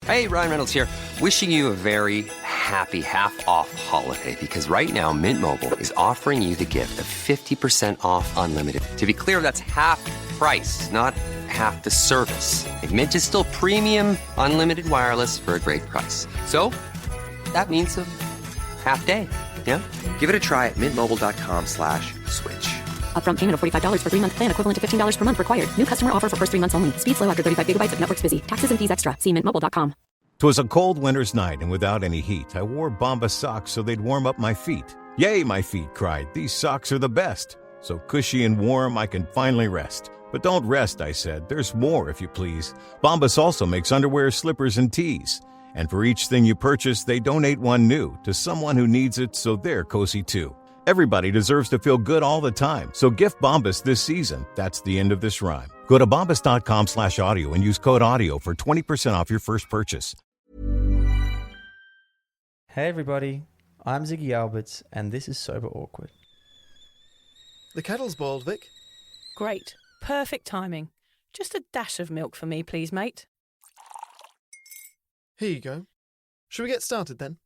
Hey, Ryan Reynolds here. Wishing you a very happy half-off holiday because right now Mint Mobile is offering you the gift of 50% off unlimited. To be clear, that's half price, not half the service. Like, Mint is still premium unlimited wireless for a great price. So that means a half day. Yeah? Give it a try at mintmobile.com/switch. Upfront payment of $45 for 3-month plan, equivalent to $15 per month required. New customer offer for first 3 months only. Speed slow after 35 gigabytes if network's busy. Taxes and fees extra. See mintmobile.com. 'Twas a cold winter's night, and without any heat, I wore Bombas socks so they'd warm up my feet. Yay, my feet cried. These socks are the best. So cushy and warm, I can finally rest. But don't rest, I said. There's more, if you please. Bombas also makes underwear, slippers, and tees. And for each thing you purchase, they donate one new to someone who needs it so they're cozy too. Everybody deserves to feel good all the time, so gift Bombas this season. That's the end of this rhyme. Go to bombas.com/audio and use code AUDIO for 20% off your first purchase. Hey everybody, I'm Ziggy Alberts, and this is Sober Awkward. The kettle's boiled, Vic. Great. Perfect timing. Just a dash of milk for me, please, mate. Here you go. Shall we get started then?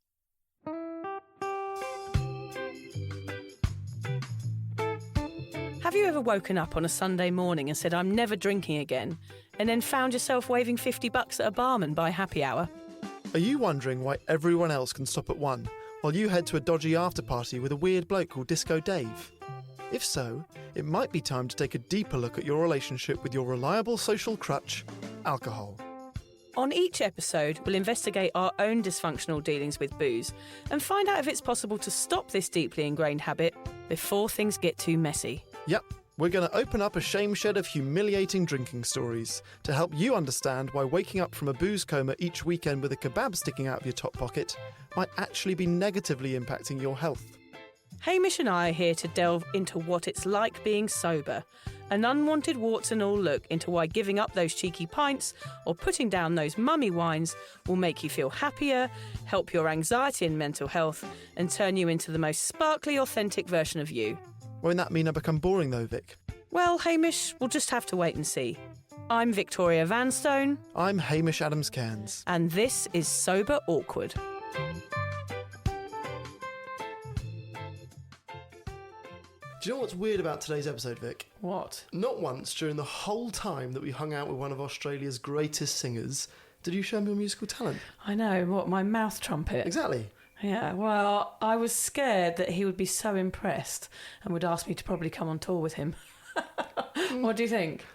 Have you ever woken up on a Sunday morning and said, I'm never drinking again, and then found yourself waving $50 at a barman by happy hour? Are you wondering why everyone else can stop at 1 while you head to a dodgy after-party with a weird bloke called Disco Dave? If so, it might be time to take a deeper look at your relationship with your reliable social crutch, alcohol. On each episode, we'll investigate our own dysfunctional dealings with booze and find out if it's possible to stop this deeply ingrained habit before things get too messy. Yep, we're going to open up a shame shed of humiliating drinking stories to help you understand why waking up from a booze coma each weekend with a kebab sticking out of your top pocket might actually be negatively impacting your health. Hamish and I are here to delve into what it's like being sober, an unwanted warts and all look into why giving up those cheeky pints or putting down those mummy wines will make you feel happier, help your anxiety and mental health, and turn you into the most sparkly, authentic version of you. Won't that mean I become boring though, Vic? Well, Hamish, we'll just have to wait and see. I'm Victoria Vanstone. I'm Hamish Adams-Cairns. And this is Sober Awkward. Do you know what's weird about today's episode, Vic? What? Not once during the whole time that we hung out with one of Australia's greatest singers did you show me your musical talent. I know, what, my mouth trumpet? Exactly. Yeah, well, I was scared that he would be so impressed and would ask me to probably come on tour with him. What do you think?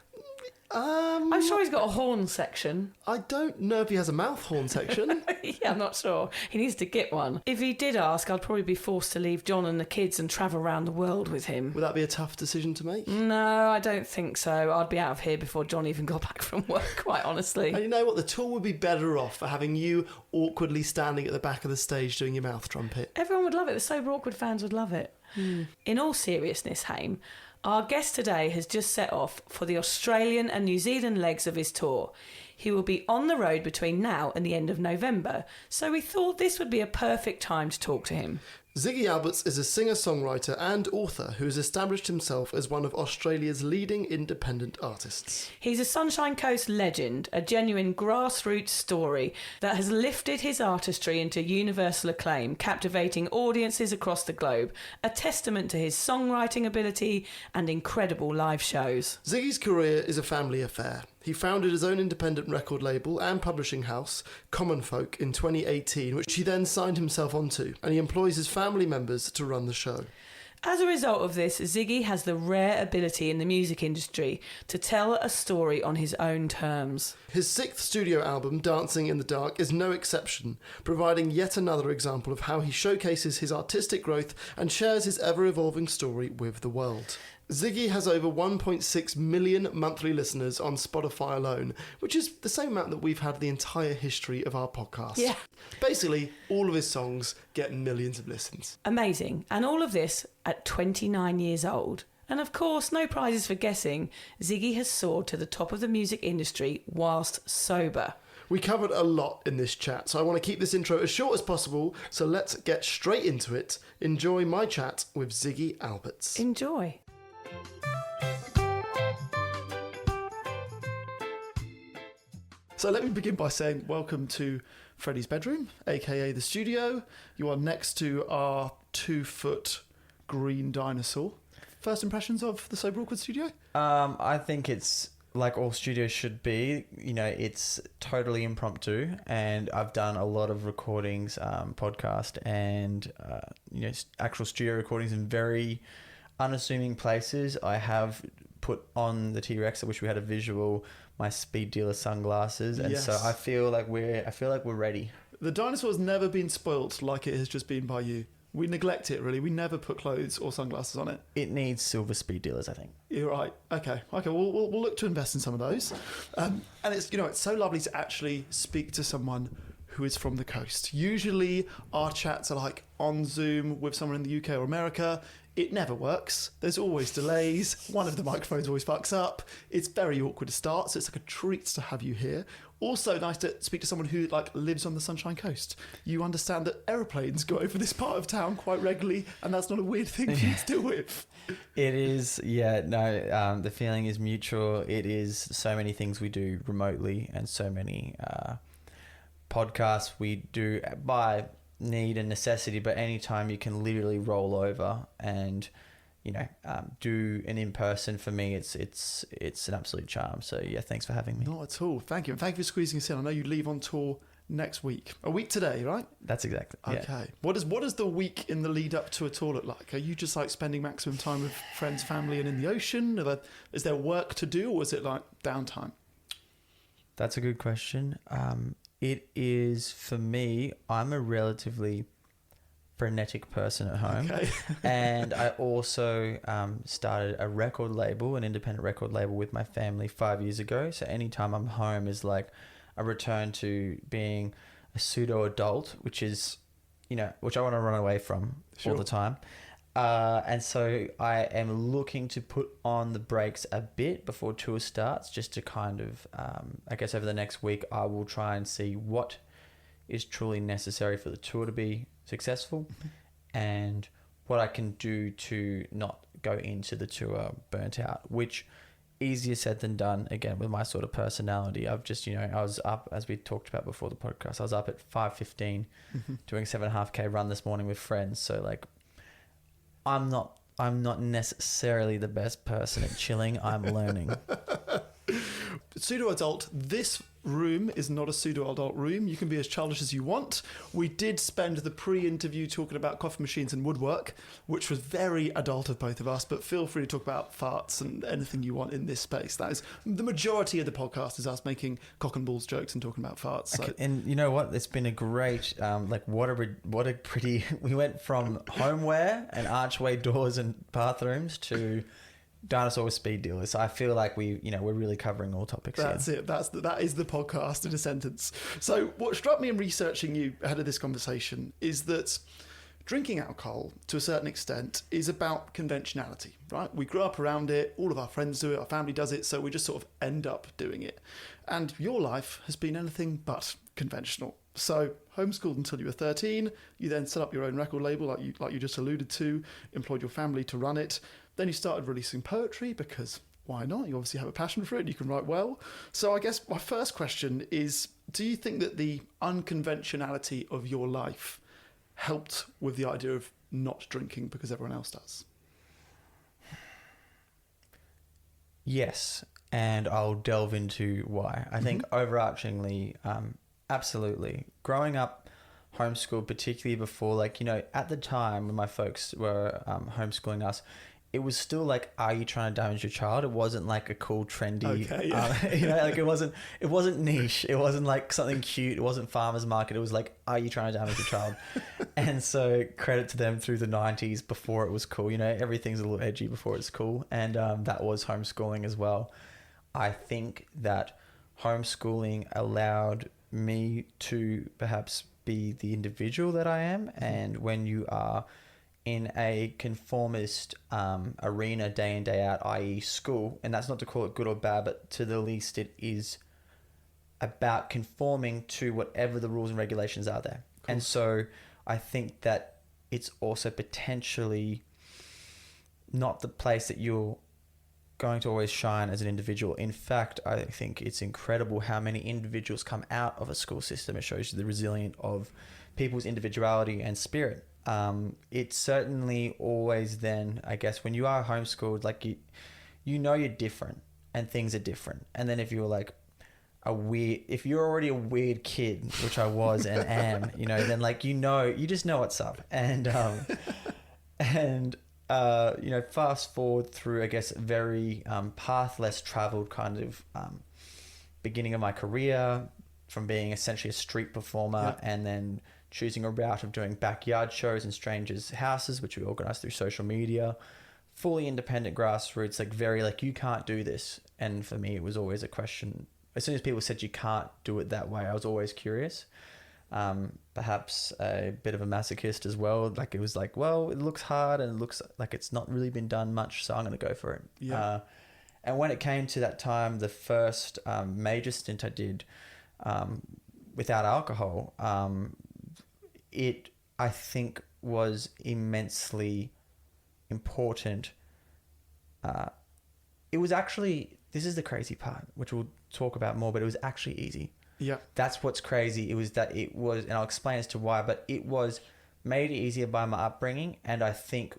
I'm sure he's got a horn section. I don't know if he has a mouth horn section. Yeah, I'm not sure. He needs to get one. If he did ask, I'd probably be forced to leave John and the kids and travel around the world with him. Would that be a tough decision to make? No, I don't think so. I'd be out of here before John even got back from work, quite honestly. And you know what? The tour would be better off for having you awkwardly standing at the back of the stage doing your mouth trumpet. Everyone would love it. The Sober Awkward fans would love it. In all seriousness, Haim, our guest today has just set off for the Australian and New Zealand legs of his tour. He will be on the road between now and the end of November, so we thought this would be a perfect time to talk to him. Ziggy Alberts is a singer-songwriter and author who has established himself as one of Australia's leading independent artists. He's a Sunshine Coast legend, a genuine grassroots story that has lifted his artistry into universal acclaim, captivating audiences across the globe, a testament to his songwriting ability and incredible live shows. Ziggy's career is a family affair. He founded his own independent record label and publishing house, Common Folk, in 2018, which he then signed himself onto, and he employs his family members to run the show. As a result of this, Ziggy has the rare ability in the music industry to tell a story on his own terms. His 6th studio album, Dancing in the Dark, is no exception, providing yet another example of how he showcases his artistic growth and shares his ever-evolving story with the world. Ziggy has over 1.6 million monthly listeners on Spotify alone, which is the same amount that we've had the entire history of our podcast. Yeah. Basically, all of his songs get millions of listens. Amazing. And all of this at 29 years old. And of course, no prizes for guessing, Ziggy has soared to the top of the music industry whilst sober. We covered a lot in this chat, so I want to keep this intro as short as possible, so let's get straight into it. Enjoy my chat with Ziggy Alberts. Enjoy. So let me begin by saying welcome to Freddie's bedroom, aka the studio. You are next to our 2-foot green dinosaur. First impressions of the Sober Awkward studio? I think it's like all studios should be. You know, it's totally impromptu, and I've done a lot of recordings, podcast, and actual studio recordings in very unassuming places. I have put on the T-Rex. I wish we had a visual. My speed dealer sunglasses, and so I feel like we're ready. The dinosaur's never been spoilt like it has just been by you. We neglect it, really. We never put clothes or sunglasses on it. It needs silver speed dealers, I think. You're right. Okay. We'll look to invest in some of those. And it's so lovely to actually speak to someone who is from the coast. Usually our chats are like on Zoom with someone in the UK or America. It never works. There's always delays. One of the microphones always fucks up. It's very awkward to start, so it's like a treat to have you here. Also nice to speak to someone who lives on the Sunshine Coast. You understand that aeroplanes go over this part of town quite regularly, and that's not a weird thing for you to deal with. It is, yeah, no, the feeling is mutual. It is so many things we do remotely, and so many podcasts we do by need and necessity, but anytime you can literally roll over and do an in-person, for me it's an absolute charm. So yeah, thanks for having me. Not at all. Thank you, and thank you for squeezing us in. I know you leave on tour next week, a week today, right? That's exactly, yeah. Okay. What does the week in the lead up to a tour look like? Are you just spending maximum time with friends, family, and in the ocean? Is there work to do, or is it downtime? That's a good question. It is, for me, I'm a relatively frenetic person at home. Okay. And I also started a record label, an independent record label with my family 5 years ago. So anytime I'm home is like a return to being a pseudo-adult, which is, which I want to run away from all the time. And so I am looking to put on the brakes a bit before tour starts, just to kind of, I guess over the next week, I will try and see what is truly necessary for the tour to be successful, and what I can do to not go into the tour burnt out, which easier said than done. Again, with my sort of personality, I've just, I was up, as we talked about before the podcast, I was up at 5:15 doing 7.5K run this morning with friends. So I'm not necessarily the best person at chilling. I'm learning. Pseudo-adult. This room is not a pseudo-adult room. You can be as childish as you want. We did spend the pre-interview talking about coffee machines and woodwork, which was very adult of both of us, but feel free to talk about farts and anything you want in this space. That is the majority of the podcast, is us making cock and balls jokes and talking about farts. So. Okay, and you know what? It's been a great, what a pretty, we went from homeware and archway doors and bathrooms to dinosaur with speed dealers. So I feel like we're really covering all topics. That's it. That is the podcast in a sentence. So what struck me in researching you ahead of this conversation is that drinking alcohol, to a certain extent, is about conventionality, right? We grew up around it. All of our friends do it. Our family does it. So we just sort of end up doing it. And your life has been anything but conventional. So homeschooled until you were 13. You then set up your own record label, like you just alluded to, employed your family to run it. Then you started releasing poetry because why not? You obviously have a passion for it. You can write well. So I guess my first question is, do you think that the unconventionality of your life helped with the idea of not drinking because everyone else does? Yes, and I'll delve into why. I think overarchingly, absolutely. Growing up homeschooled, particularly before, at the time when my folks were homeschooling us, it was still like, are you trying to damage your child? It wasn't like a cool, trendy, okay, yeah. it wasn't niche. It wasn't like something cute. It wasn't farmer's market. It was like, are you trying to damage your child? And so credit to them through the 90s before it was cool. Everything's a little edgy before it's cool. And that was homeschooling as well. I think that homeschooling allowed me to perhaps be the individual that I am. And when you are in a conformist arena day in, day out, i.e. school, and that's not to call it good or bad, but to the least it is about conforming to whatever the rules and regulations are there. Cool. And so I think that it's also potentially not the place that you're going to always shine as an individual. In fact, I think it's incredible how many individuals come out of a school system. It shows you the resilience of people's individuality and spirit. It's certainly always then, I guess, when you are homeschooled, like you know you're different and things are different. And then if you're like if you're already a weird kid, which I was and am, then like, you just know what's up. And, fast forward through, I guess, very path less traveled kind of beginning of my career, from being essentially a street performer and then choosing a route of doing backyard shows in strangers' houses, which we organized through social media, fully independent grassroots, like very like, you can't do this. And for me, it was always a question. As soon as people said you can't do it that way, I was always curious. Perhaps a bit of a masochist as well. Like it was like, well, it looks hard and it looks like it's not really been done much, so I'm going to go for it. Yeah. And when it came to that time, the first major stint I did without alcohol, it, I think, was immensely important. It was actually, this is the crazy part, which we'll talk about more, but it was actually easy. Yeah. That's what's crazy. It was that it was, and I'll explain as to why, but it was made easier by my upbringing. And I think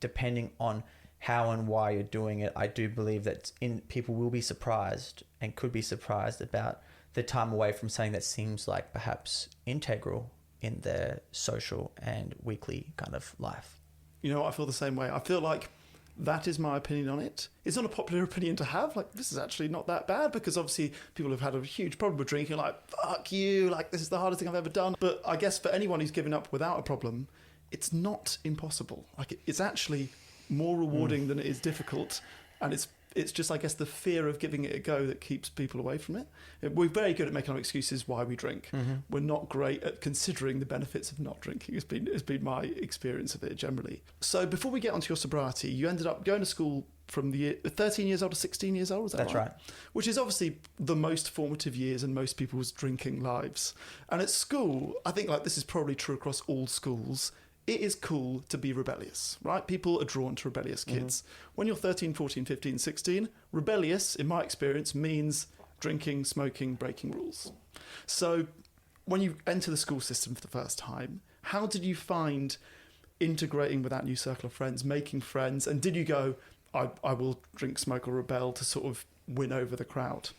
depending on how and why you're doing it, I do believe that people will be surprised and could be surprised about the time away from something that seems like perhaps integral in their social and weekly kind of life. I feel the same way. I feel like that is my opinion on it. It's not a popular opinion to have. Like, this is actually not that bad, because obviously people have had a huge problem with drinking. Like, fuck you. Like, this is the hardest thing I've ever done. But I guess for anyone who's given up without a problem, it's not impossible. Like, it's actually more rewarding than it is difficult. And it's just, I guess, the fear of giving it a go that keeps people away from it. We're very good at making up excuses why we drink. Mm-hmm. We're not great at considering the benefits of not drinking. It's been my experience of it generally. So before we get onto your sobriety, you ended up going to school from the 13 years old to 16 years old, is that right? That's right. Which is obviously the most formative years in most people's drinking lives. And at school, I think like this is probably true across all schools, it is cool to be rebellious, right? People are drawn to rebellious kids. Mm-hmm. When you're 13, 14, 15, 16, rebellious, in my experience, means drinking, smoking, breaking rules. So when you enter the school system for the first time, how did you find integrating with that new circle of friends, making friends? And did you go, I will drink, smoke, or rebel to sort of win over the crowd?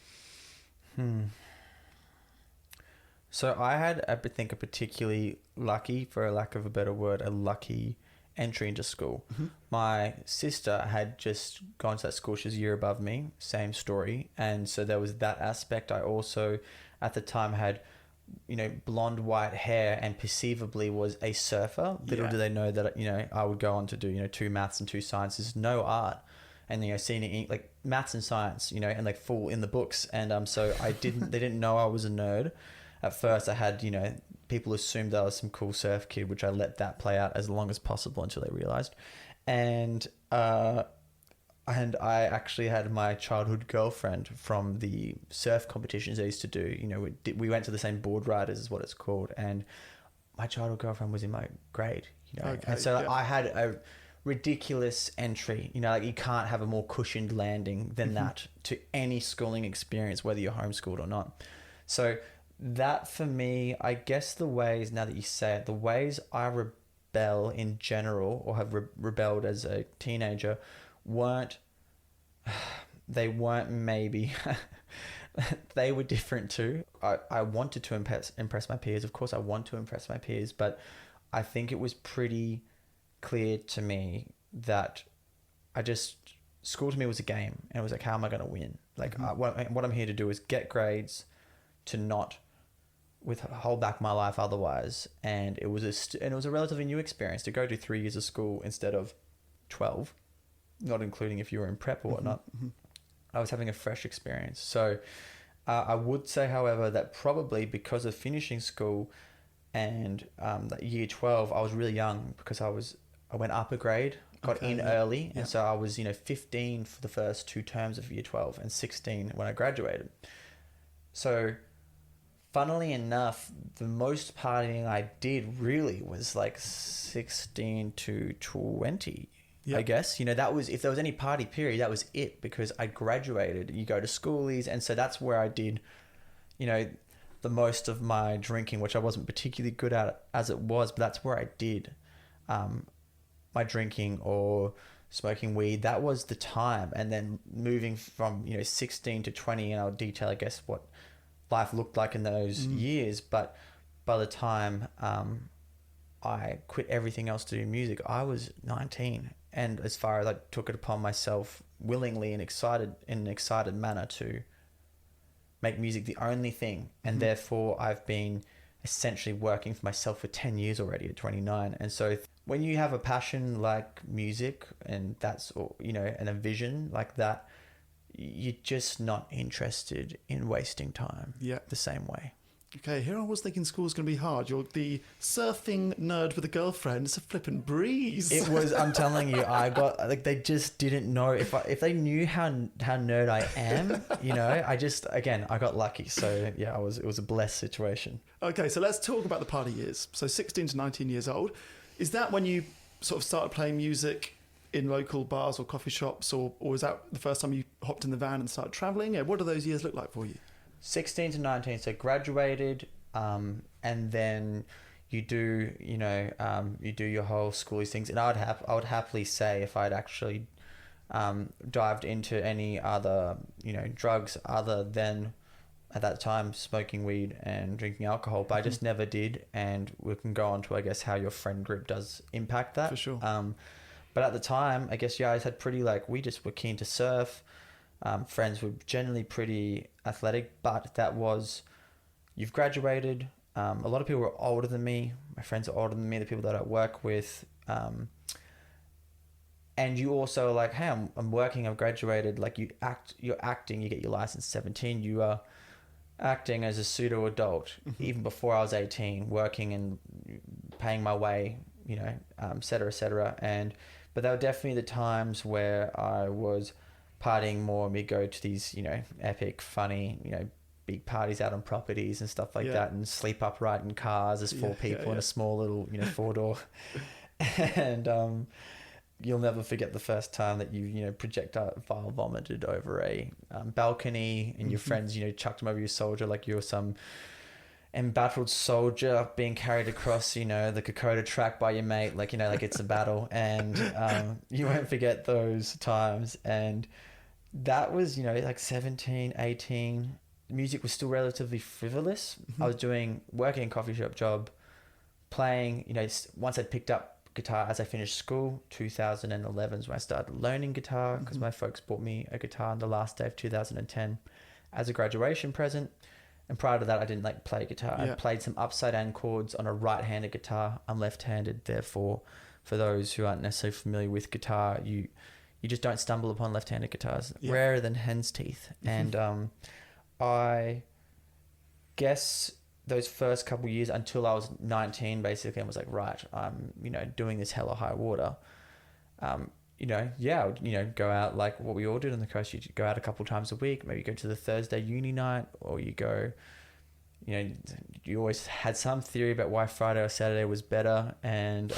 So I had, I think, a particularly lucky, for a lack of a better word, a lucky entry into school. Mm-hmm. My sister had just gone to that school. She was a year above me, same story. And so there was that aspect. I also, at the time, had, blonde white hair and perceivably was a surfer. Little do they know that, I would go on to do, 2 maths and 2 sciences, no art. And, seeing like maths and science, and like full in the books. And so they didn't know I was a nerd. At first I had, people assumed I was some cool surf kid, which I let that play out as long as possible until they realized. And I actually had my childhood girlfriend from the surf competitions I used to do. We went to the same board riders is what it's called. And my childhood girlfriend was in my grade, Okay, and so I had a ridiculous entry, like you can't have a more cushioned landing than that to any schooling experience, whether you're homeschooled or not. So that for me, I guess the ways, now that you say it, the ways I rebel in general or have rebelled as a teenager weren't maybe, they were different too. I wanted to impress my peers. Of course I want to impress my peers, but I think it was pretty clear to me that school to me was a game, and it was like, how am I going to win? Like what I'm here to do is get grades, to not hold back my life otherwise. And it was a relatively new experience to go to 3 years of school instead of 12, not including if you were in prep or whatnot. Mm-hmm. I was having a fresh experience. So I would say, however, that probably because of finishing school and that year 12, I was really young because I went up a grade, got in early. And so I was, 15 for the first 2 terms of year 12 and 16 when I graduated. So funnily enough, the most partying I did really was like 16 to 20. I guess. That was, if there was any party period, that was it, because I graduated. You go to schoolies, and so that's where I did, the most of my drinking, which I wasn't particularly good at as it was, but that's where I did my drinking or smoking weed. That was the time. And then moving from 16 to 20, and I'll detail, I guess, what life looked like in those years. But by the time I quit everything else to do music, I was 19. And as far as I took it upon myself willingly and in an excited manner to make music the only thing. And therefore I've been essentially working for myself for 10 years already at 29. And so when you have a passion like music, and that's, and a vision like that, you're just not interested in wasting time the same way. Okay, here I was thinking school's going to be hard. You're the surfing nerd with a girlfriend. It's a flippin' breeze. It was, I'm telling you, I got, they just didn't know if they knew how nerd I am, I got lucky. So yeah, it was a blessed situation. Okay, so let's talk about the party years. So 16 to 19 years old. Is that when you sort of started playing music in local bars or coffee shops, or was that the first time you hopped in the van and started traveling? What do those years look like for you? 16 to 19, so graduated, and then you do, you do your whole schoolies things. And I would happily say if I'd actually dived into any other, drugs other than at that time smoking weed and drinking alcohol, but I just never did. And we can go on to, I guess, how your friend group does impact that. For sure. But at the time, I guess, I had pretty, we just were keen to surf. Friends were generally pretty athletic, but that was, you've graduated. A lot of people were older than me. My friends are older than me, the people that I work with. And you also hey, I'm working, I've graduated. You're acting, you get your license 17. You are acting as a pseudo adult, even before I was 18, working and paying my way, et cetera, et cetera. But there were definitely the times where I was partying more, and we go to these, epic, funny, big parties out on properties and stuff like that, and sleep upright in cars as four people in a small little, 4-door. And you'll never forget the first time that you, projectile vomited over a balcony, and your friends, chucked them over your soldier like you were some embattled soldier being carried across, the Kokoda track by your mate, like it's a battle. And you won't forget those times. And that was, 17, 18. Music was still relatively frivolous. I was working in a coffee shop job, playing, once I'd picked up guitar as I finished school. 2011 is when I started learning guitar, because my folks bought me a guitar on the last day of 2010 as a graduation present. And prior to that, I didn't play guitar. I played some upside down chords on a right-handed guitar. I'm left-handed, therefore, for those who aren't necessarily familiar with guitar, you just don't stumble upon left-handed guitars. Rarer than hen's teeth. And I guess those first couple of years until I was 19, basically, I was like, right, I'm doing this hella high water. Go out like what we all did on the coast. You go out a couple times a week, maybe go to the Thursday uni night, or you go, you always had some theory about why Friday or Saturday was better. And,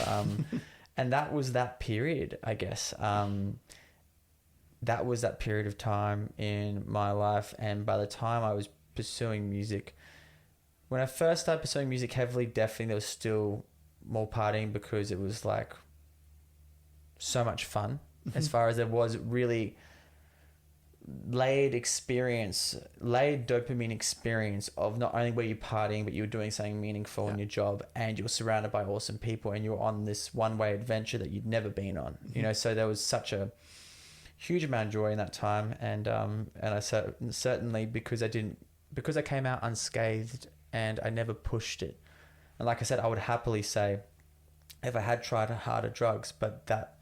and that was that period, I guess. That was that period of time in my life. And by the time I was pursuing music, when I first started pursuing music heavily, definitely there was still more partying, because it was so much fun, as far as there was really laid dopamine experience of not only were you partying, but you were doing something meaningful in your job, and you were surrounded by awesome people, and you were on this one-way adventure that you'd never been on. So there was such a huge amount of joy in that time. And I certainly, because I came out unscathed and I never pushed it. And like I said, I would happily say if I had tried harder drugs, but that,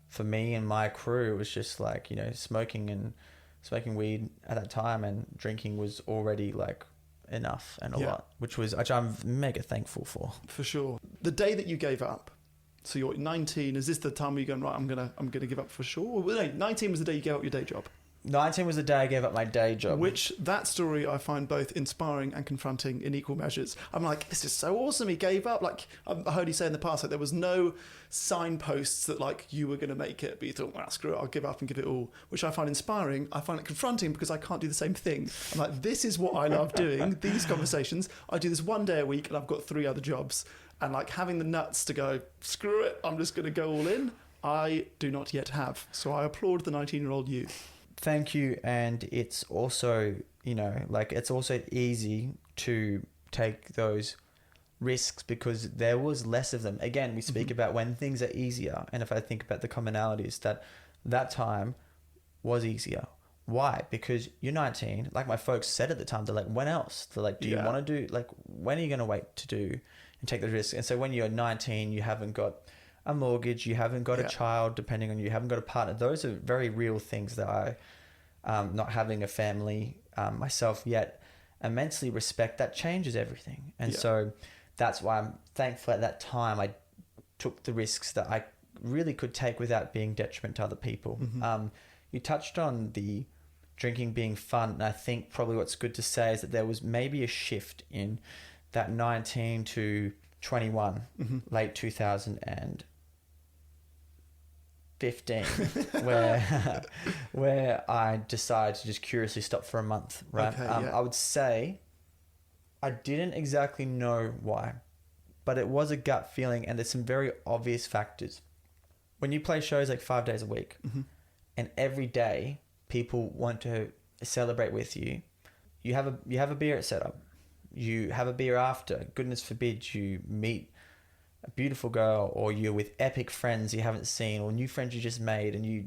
for me and my crew, it was just smoking weed at that time, and drinking was already enough and a lot, which I'm mega thankful for. For sure. The day that you gave up, so you're 19, is this the time where you're going, right, I'm gonna give up for sure? Well, no, 19 was the day you gave up your day job. 19 was the day I gave up my day job. Which, that story I find both inspiring and confronting in equal measures. I'm like, this is so awesome, he gave up. Like, I heard you say in the past, like, there was no signposts that, like, you were going to make it, but you thought, well, screw it, I'll give up and give it all. Which I find inspiring. I find it confronting because I can't do the same thing. I'm like, this is what I love doing, these conversations. I do this one day a week and I've got 3 other jobs. And, like, having the nuts to go, screw it, I'm just going to go all in, I do not yet have. So I applaud the 19-year-old you. Thank you. And it's also, you know, like, it's also easy to take those risks because there was less of them. Again, we speak about when things are easier. And if I think about the commonalities, that time was easier. Why? Because you're 19. Like my folks said at the time, they're like, when else? They're like, do you want to do, like, when are you going to wait to do and take the risk? And so when you're 19, you haven't got a mortgage, you haven't got a child, depending on you haven't got a partner. Those are very real things that I, not having a family myself yet, immensely respect. That changes everything. And so that's why I'm thankful at that time I took the risks that I really could take without being detriment to other people. You touched on the drinking being fun, and I think probably what's good to say is that there was maybe a shift in that 19 to 21, late 2015, where I decided to just curiously stop for a month, right? I would say I didn't exactly know why, but it was a gut feeling, and there's some very obvious factors. When you play shows like 5 days a week, and every day people want to celebrate with you, you have a beer at setup, you have a beer after, goodness forbid you meet a beautiful girl, or you're with epic friends you haven't seen, or new friends you just made, and you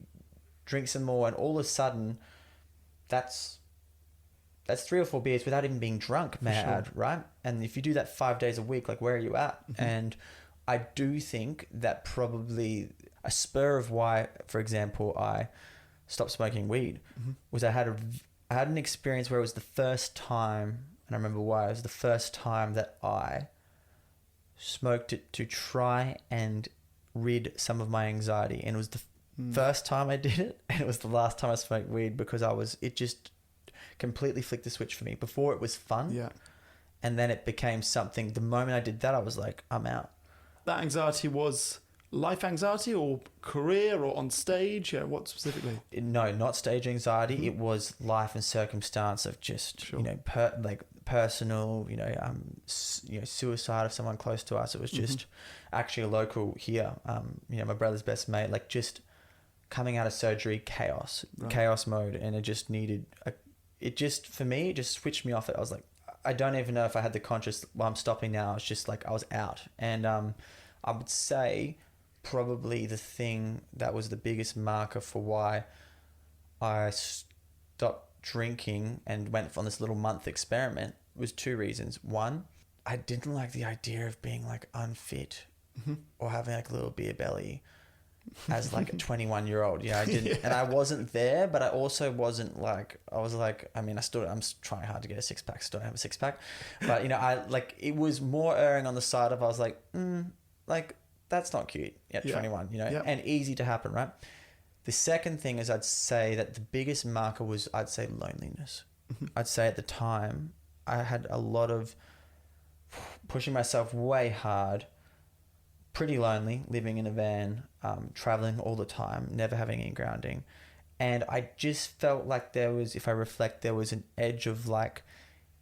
drink some more, and all of a sudden that's 3 or 4 beers without even being drunk, mad, right? And if you do that 5 days a week, like, where are you at? And I do think that probably a spur of why, for example, I stopped smoking weed was I had an experience where it was the first time, and I remember why, it was the first time that I smoked it to try and rid some of my anxiety. And it was the first time I did it, and it was the last time I smoked weed, because it just completely flicked the switch for me. Before it was fun, and then it became something. The moment I did that, I was like, I'm out. That anxiety was life anxiety or career or on stage? Yeah, what specifically? No, not stage anxiety. It was life and circumstance of just, you know, personal, suicide of someone close to us. It was just actually a local here, my brother's best mate, like, just coming out of surgery, chaos mode. And it just needed, for me, it just switched me off. I was like, I don't even know if I had the conscious, well, I'm stopping now. It's just like I was out. And I would say probably the thing that was the biggest marker for why I stopped drinking and went on this little month experiment was 2 reasons. One, I didn't like the idea of being like unfit or having like a little beer belly as like a 21-year-old. I didn't, and I wasn't there, but I also wasn't like, I was like, I mean, I'm trying hard to get a 6-pack, still don't have a 6-pack, but it was more erring on the side of, I was like, like, that's not cute at 21, and easy to happen, right? The second thing is, I'd say that the biggest marker was, I'd say, loneliness. I'd say at the time, I had a lot of pushing myself way hard, pretty lonely, living in a van, traveling all the time, never having any grounding. And I just felt like there was, if I reflect, there was an edge of like,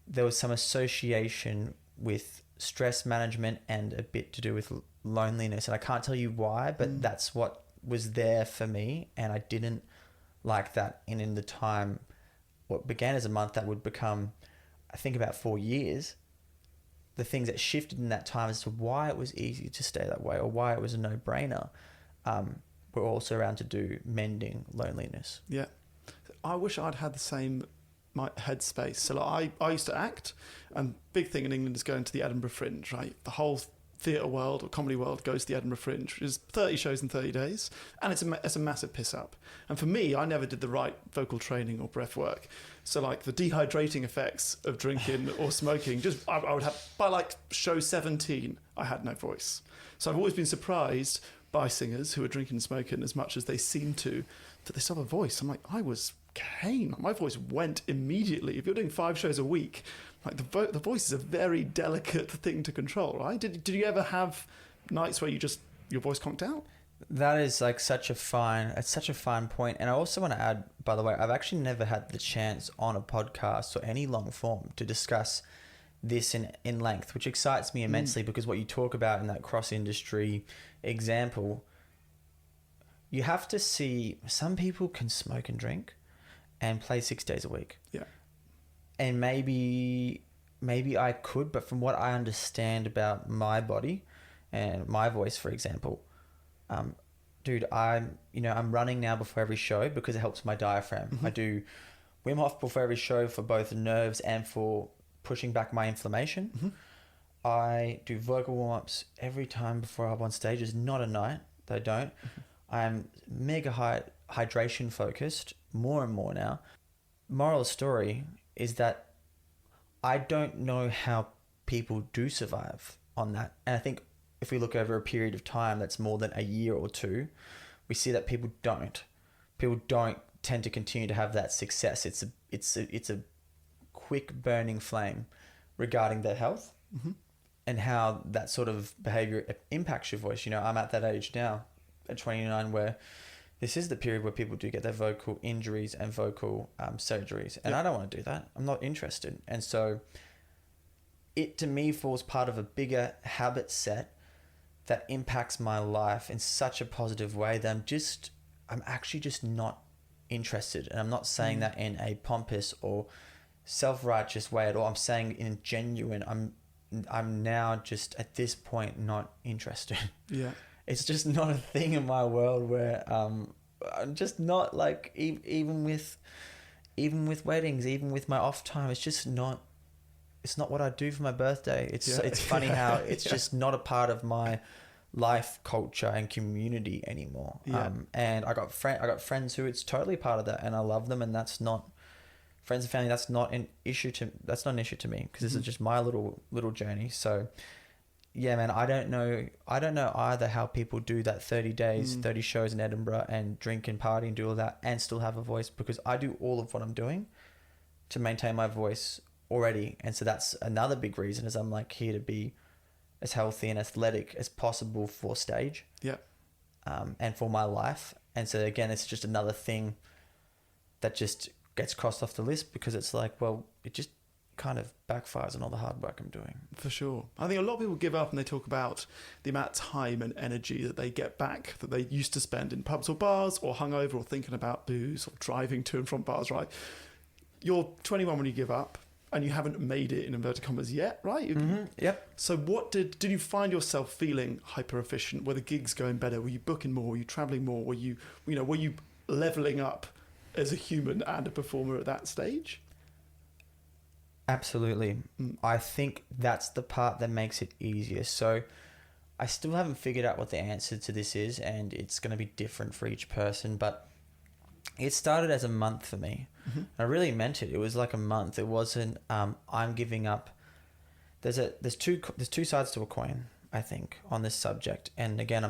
there was some association with stress management and a bit to do with loneliness. And I can't tell you why, but that's what was there for me. And I didn't like that. And in the time, what began as a month, that would become, I think, about 4 years. The things that shifted in that time as to why it was easy to stay that way, or why it was a no-brainer, were also around to do mending loneliness. Yeah. I wish I'd had the same headspace. So like, I used to act, and big thing in England is going to the Edinburgh Fringe, right? The whole theatre world or comedy world goes to the Edinburgh Fringe, which is 30 shows in 30 days, and it's a massive piss up. And for me, I never did the right vocal training or breath work. So like the dehydrating effects of drinking or smoking, just I would have, by like show 17, I had no voice. So I've always been surprised by singers who are drinking and smoking as much as they seem to, that they still have a voice. I'm like, I was cane. My voice went immediately. If you're doing 5 shows a week, like the voice is a very delicate thing to control, right? Did you ever have nights where your voice conked out? That is like such a fine point. And I also want to add, by the way, I've actually never had the chance on a podcast or any long form to discuss this in length, which excites me immensely because what you talk about in that cross-industry example, you have to see some people can smoke and drink and play 6 days a week. Yeah. And maybe I could, but from what I understand about my body and my voice, for example, dude, I'm running now before every show because it helps my diaphragm. Mm-hmm. I do Wim Hof before every show for both nerves and for pushing back my inflammation. Mm-hmm. I do vocal warm-ups every time before I'm on stage. There's not a night that I don't. Mm-hmm. I'm mega hydration focused more and more now. Moral of the story is that I don't know how people do survive on that. And I think if we look over a period of time that's more than a year or two, we see that people don't tend to continue to have that success. It's a quick burning flame regarding their health. Mm-hmm. And how that sort of behavior impacts your voice. I'm at that age now at 29 where this is the period where people do get their vocal injuries and vocal surgeries. And I don't want to do that. I'm not interested. And so it to me falls part of a bigger habit set that impacts my life in such a positive way that I'm actually just not interested. And I'm not saying that in a pompous or self-righteous way at all. I'm saying in genuine, I'm now just at this point not interested. Yeah. It's just not a thing in my world where I'm just not like even with weddings, even with my off time, it's not what I do for my birthday. It's funny how it's just not a part of my life, culture and community anymore. Yeah. And I got friends who it's totally part of that and I love them, and that's not friends and family. That's not an issue to me because this is just my little journey. So yeah, man, I don't know either how people do that 30 days, 30 shows in Edinburgh and drink and party and do all that and still have a voice, because I do all of what I'm doing to maintain my voice already. And so that's another big reason is I'm like here to be as healthy and athletic as possible for stage. Yeah. And for my life. And so again, it's just another thing that just gets crossed off the list because it's like, well, it just kind of backfires on all the hard work I'm doing. For sure. I think a lot of people give up and they talk about the amount of time and energy that they get back that they used to spend in pubs or bars or hungover or thinking about booze or driving to and from bars, right? You're 21 when you give up and you haven't made it in inverted commas yet, right? Yep. So what did you find yourself feeling hyper efficient? Were the gigs going better? Were you booking more? Were you traveling more? Were you leveling up as a human and a performer at that stage? Absolutely. I think that's the part that makes it easier. So I still haven't figured out what the answer to this is, and it's going to be different for each person, but it started as a month for me. Mm-hmm. I really meant it. It was like a month. It wasn't I'm giving up. There's two sides to a coin, I think, on this subject. And again,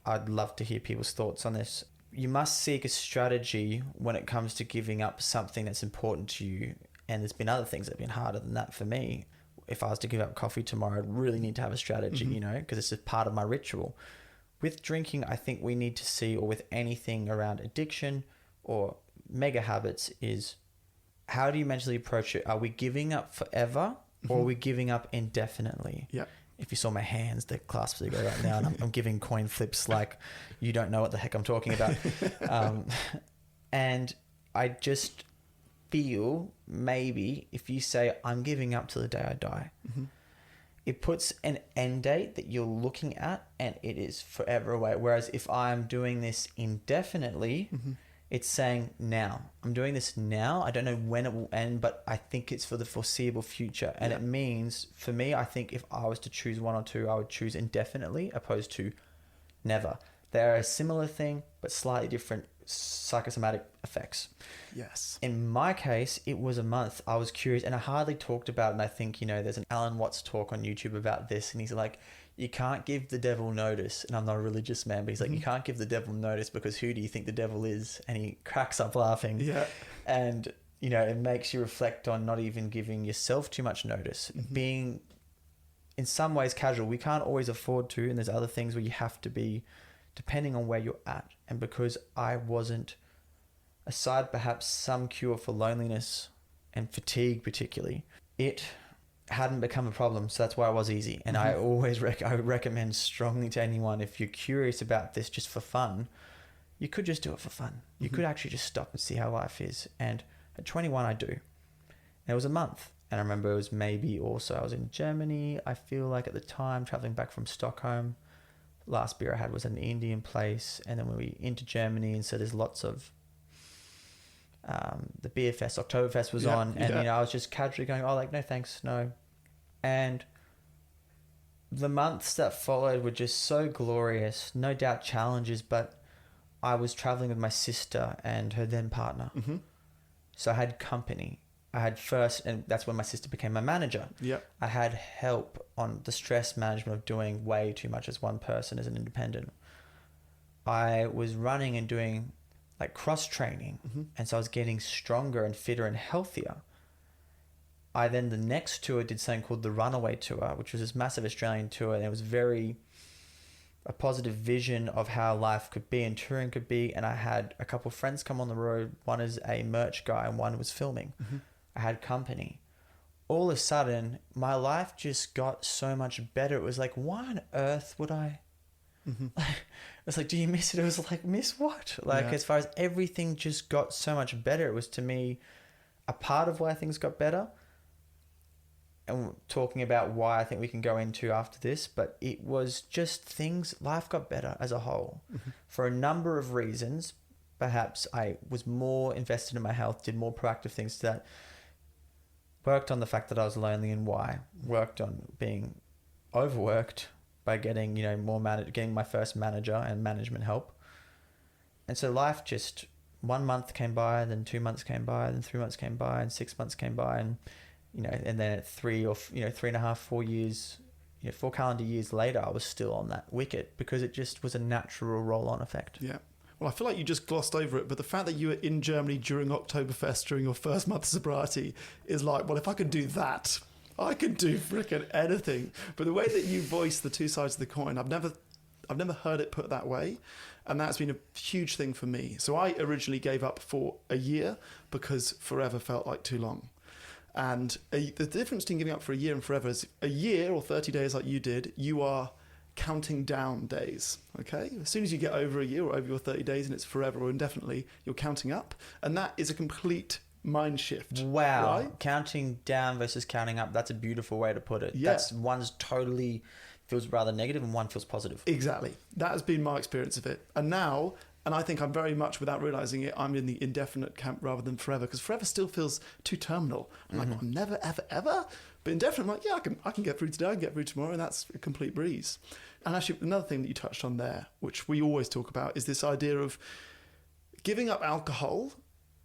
I'd love to hear people's thoughts on this. You must seek a strategy when it comes to giving up something that's important to you. And there's been other things that have been harder than that for me. If I was to give up coffee tomorrow, I'd really need to have a strategy, because it's just part of my ritual. With drinking, I think we need to see, or with anything around addiction or mega habits, is how do you mentally approach it? Are we giving up forever or are we giving up indefinitely? Yeah. If you saw my hands, they're clasped together right now, and I'm giving coin flips like you don't know what the heck I'm talking about. And I just feel maybe if you say I'm giving up till the day I die, it puts an end date that you're looking at and it is forever away. Whereas if I'm doing this indefinitely, it's saying now. I'm doing this now. I don't know when it will end, but I think it's for the foreseeable future. And it means, for me, I think if I was to choose one or two, I would choose indefinitely opposed to never. They're a similar thing, but slightly different psychosomatic effects. Yes. In my case, it was a month. I was curious, and I hardly talked about it. And I think, there's an Alan Watts talk on YouTube about this, and he's like, you can't give the devil notice. And I'm not a religious man, but he's like, you can't give the devil notice because who do you think the devil is? And he cracks up laughing. Yeah. And, it makes you reflect on not even giving yourself too much notice, being in some ways casual. We can't always afford to, and there's other things where you have to be depending on where you're at. And because I wasn't, aside perhaps some cure for loneliness and fatigue particularly, it hadn't become a problem. So that's why it was easy. And I always I would recommend strongly to anyone, if you're curious about this just for fun, you could just do it for fun. You could actually just stop and see how life is. And at 21, I do. And it was a month. And I remember it was maybe also, I was in Germany, I feel like at the time, traveling back from Stockholm. Last beer I had was at an Indian place. And then when we into Germany, and so there's lots of the beer fest, Oktoberfest was on, and I was just casually going, oh, like, no thanks, no. And the months that followed were just so glorious, no doubt challenges, but I was traveling with my sister and her then partner. So I had company. I had first, and that's when my sister became my manager. I had help on the stress management of doing way too much as one person, as an independent. I was running and doing like cross training, and so I was getting stronger and fitter and healthier. I then, the next tour, did something called the Runaway Tour, which was this massive Australian tour, and it was very a positive vision of how life could be and touring could be. And I had a couple of friends come on the road. One is a merch guy and one was filming. I had company. All of a sudden, my life just got so much better. It was like, why on earth would I? It's like, do you miss it? It was like, miss what? Like, as far as everything just got so much better. It was, to me, a part of why things got better. And talking about why I think we can go into after this, but it was just things, life got better as a whole for a number of reasons. Perhaps I was more invested in my health, did more proactive things to that, worked on the fact that I was lonely and why, worked on being overworked by getting, getting my first manager and management help. And so life just, 1 month came by, then 2 months came by, then 3 months came by, and 6 months came by, and and then at 3.5, 4 years, 4 calendar years later, I was still on that wicket because it just was a natural roll-on effect. Yeah. Well, I feel like you just glossed over it, but the fact that you were in Germany during Oktoberfest during your first month of sobriety is like, well, if I could do that, I could do frickin' anything. But the way that you voice the two sides of the coin, I've never heard it put that way. And that's been a huge thing for me. So I originally gave up for a year because forever felt like too long. And the difference between giving up for a year and forever is a year or 30 days like you did, you are counting down days, okay? As soon as you get over a year or over your 30 days and it's forever or indefinitely, you're counting up. And that is a complete mind shift. Wow. Right? Counting down versus counting up, that's a beautiful way to put it. Yeah. That's, one's totally feels rather negative and one feels positive. Exactly. That has been my experience of it. And now... And I think I'm very much, without realising it, I'm in the indefinite camp rather than forever, because forever still feels too terminal. I'm like, I'm never, ever, ever. But indefinite, I'm like, yeah, I can get through today, I can get through tomorrow, and that's a complete breeze. And actually, another thing that you touched on there, which we always talk about, is this idea of giving up alcohol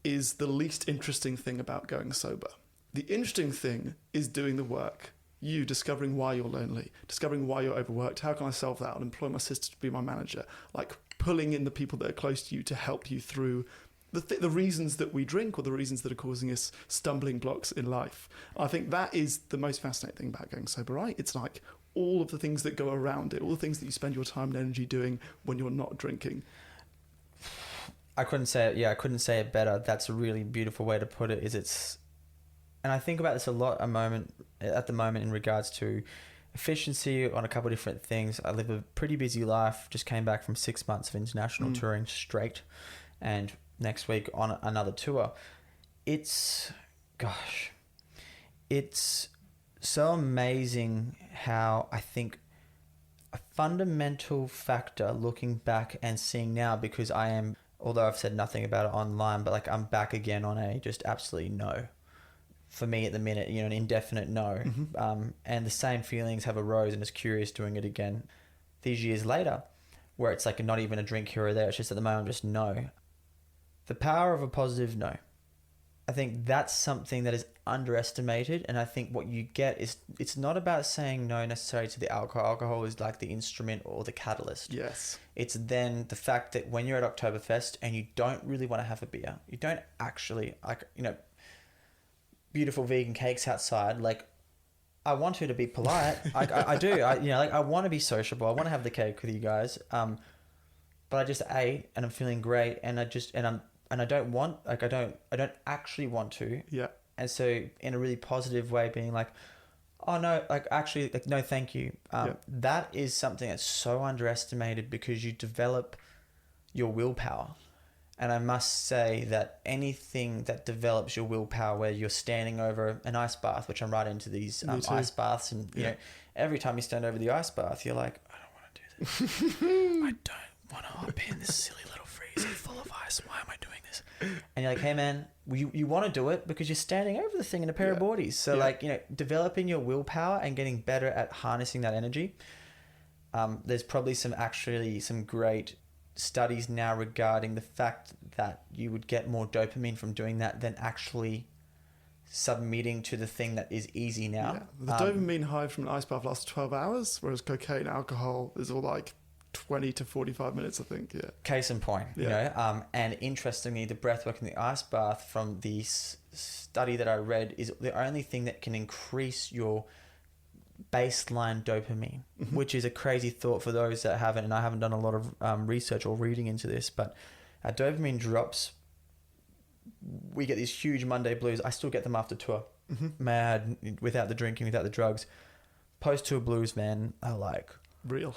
is the least interesting thing about going sober. The interesting thing is doing the work. You discovering why you're lonely, discovering why you're overworked. How can I solve that and employ my sister to be my manager? Like pulling in the people that are close to you to help you through the reasons that we drink or the reasons that are causing us stumbling blocks in life. I think that is the most fascinating thing about going sober, right? It's like all of the things that go around it, all the things that you spend your time and energy doing when you're not drinking. I couldn't say it better. That's a really beautiful way to put it. And I think about this a lot at the moment in regards to efficiency on a couple of different things. I live a pretty busy life, just came back from 6 months of international touring straight, and next week on another tour. It's so amazing how I think a fundamental factor looking back and seeing now, because I am, although I've said nothing about it online, but like I'm back again on a just absolutely no. For me at the minute, an indefinite no. And the same feelings have arose and is curious doing it again these years later. where it's like not even a drink here or there. It's just at the moment, just no. The power of a positive no. I think that's something that is underestimated. And I think what you get is, it's not about saying no necessarily to the alcohol. Alcohol is like the instrument or the catalyst. Yes. It's then the fact that when you're at Oktoberfest and you don't really want to have a beer, you don't actually, like, you know, beautiful vegan cakes outside, like, I want her to be polite. I do. I want to be sociable. I want to have the cake with you guys. But I just ate and I'm feeling great, and I don't actually want to. Yeah. And so in a really positive way, being like, oh no, like actually, like, no, thank you. That is something that's so underestimated, because you develop your willpower. And I must say that anything that develops your willpower, where you're standing over an ice bath, which I'm right into these ice baths, and you know, every time you stand over the ice bath, you're like, I don't want to do this. I don't want to hop in this silly little freezer full of ice. Why am I doing this? And you're like, hey man, you want to do it because you're standing over the thing in a pair of boardies. So like, you know, developing your willpower and getting better at harnessing that energy. There's probably some great studies now regarding the fact that you would get more dopamine from doing that than actually submitting to the thing that is easy now. Yeah. The dopamine high from an ice bath lasts 12 hours, whereas cocaine, alcohol is all like 20 to 45 minutes, I think. Yeah. Case in point, you know. And interestingly, the breathwork in the ice bath, from the study that I read, is the only thing that can increase your baseline dopamine, which is a crazy thought for those that haven't, and I haven't done a lot of research or reading into this, but our dopamine drops. We get these huge Monday blues. I still get them after tour. Mad, without the drinking, without the drugs. Post-tour blues, man, are like... real.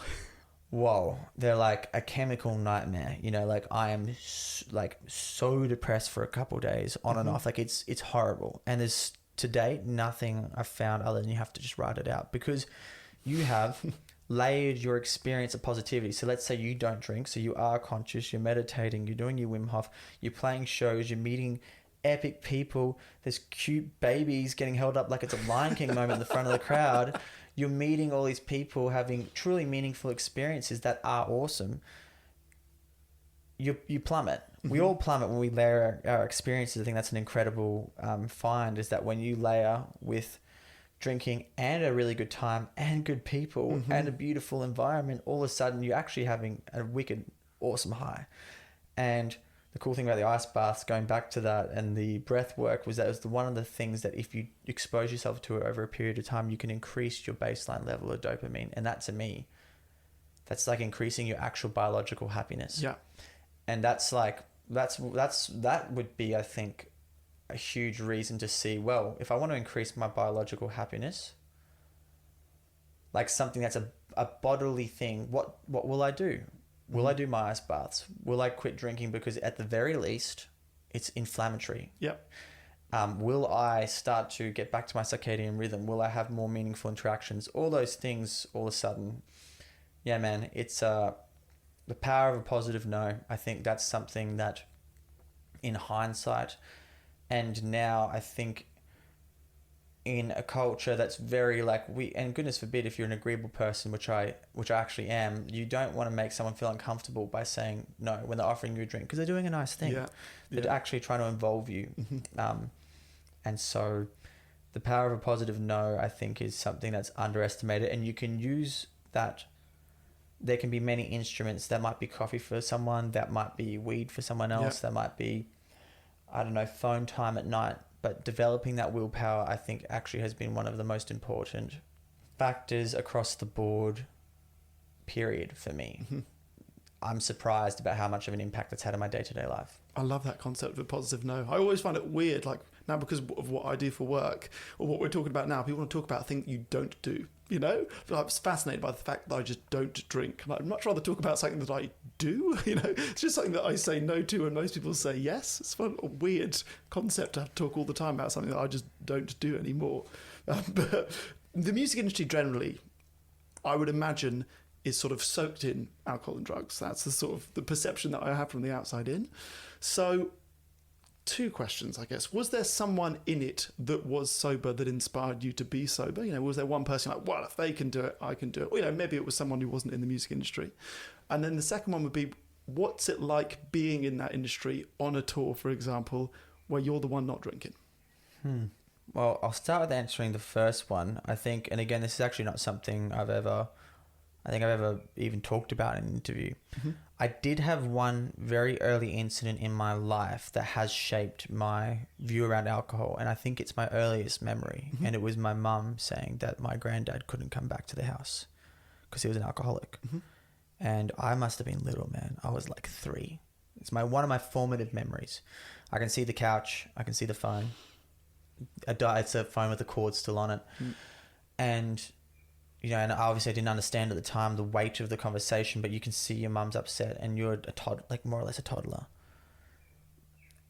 Whoa. They're like a chemical nightmare. You know, like I am so depressed for a couple of days on and off. Like it's horrible. And there's... to date, nothing I've found other than you have to just write it out, because you have layered your experience of positivity. So let's say you don't drink, so you are conscious, you're meditating, you're doing your Wim Hof, you're playing shows, you're meeting epic people, there's cute babies getting held up like it's a Lion King moment in the front of the crowd. You're meeting all these people, having truly meaningful experiences that are awesome. You plummet. We all plummet when we layer our experiences. I think that's an incredible find, is that when you layer with drinking and a really good time and good people and a beautiful environment, all of a sudden you're actually having a wicked, awesome high. And the cool thing about the ice baths, going back to that, and the breath work, was that it was one of the things that if you expose yourself to it over a period of time, you can increase your baseline level of dopamine. And that, to me, that's like increasing your actual biological happiness. Yeah. And that's like, that would be, I think, a huge reason to see, well, if I want to increase my biological happiness, like something that's a bodily thing, what will I do? Will I do my ice baths? Will I quit drinking because at the very least it's inflammatory? Yep. Will I start to get back to my circadian rhythm? Will I have more meaningful interactions? All those things, all of a sudden, yeah, man, it's the power of a positive no. I think that's something that, in hindsight, and now I think in a culture that's very like, and goodness forbid if you're an agreeable person, which I actually am, you don't want to make someone feel uncomfortable by saying no when they're offering you a drink, because they're doing a nice thing. They're actually trying to involve you. And so the power of a positive no, I think, is something that's underestimated, and you can use that. There can be many instruments. That might be coffee for someone, that might be weed for someone else, that might be, I don't know, phone time at night. But developing that willpower, I think, actually has been one of the most important factors across the board, period, for me. I'm surprised about how much of an impact it's had on my day-to-day life. I love that concept of a positive no. I always find it weird, like now because of what I do for work, or what we're talking about now, people want to talk about things you don't do, you know? But I was fascinated by the fact that I just don't drink. And I'd much rather talk about something that I do, you know? It's just something that I say no to and most people say yes. It's a weird concept to have to talk all the time about something that I just don't do anymore. But the music industry generally, I would imagine, is sort of soaked in alcohol and drugs. That's the sort of the perception that I have from the outside in. So two questions, I guess. Was there someone in it that was sober that inspired you to be sober? You know, was there one person like, well, if they can do it, I can do it? Or, you know, maybe it was someone who wasn't in the music industry. And then the second one would be, what's it like being in that industry on a tour, for example, where you're the one not drinking? Well, I'll start with answering the first one. I think, and again, this is actually not something I've ever even talked about in an interview. I did have one very early incident in my life that has shaped my view around alcohol, and I think it's my earliest memory. And it was my mum saying that my granddad couldn't come back to the house because he was an alcoholic. And I must have been little, man. I was like 3. It's one of my formative memories. I can see the couch. I can see the phone. It's a phone with the cord still on it. And, you know, and obviously I didn't understand at the time the weight of the conversation, but you can see your mum's upset and you're like more or less a toddler.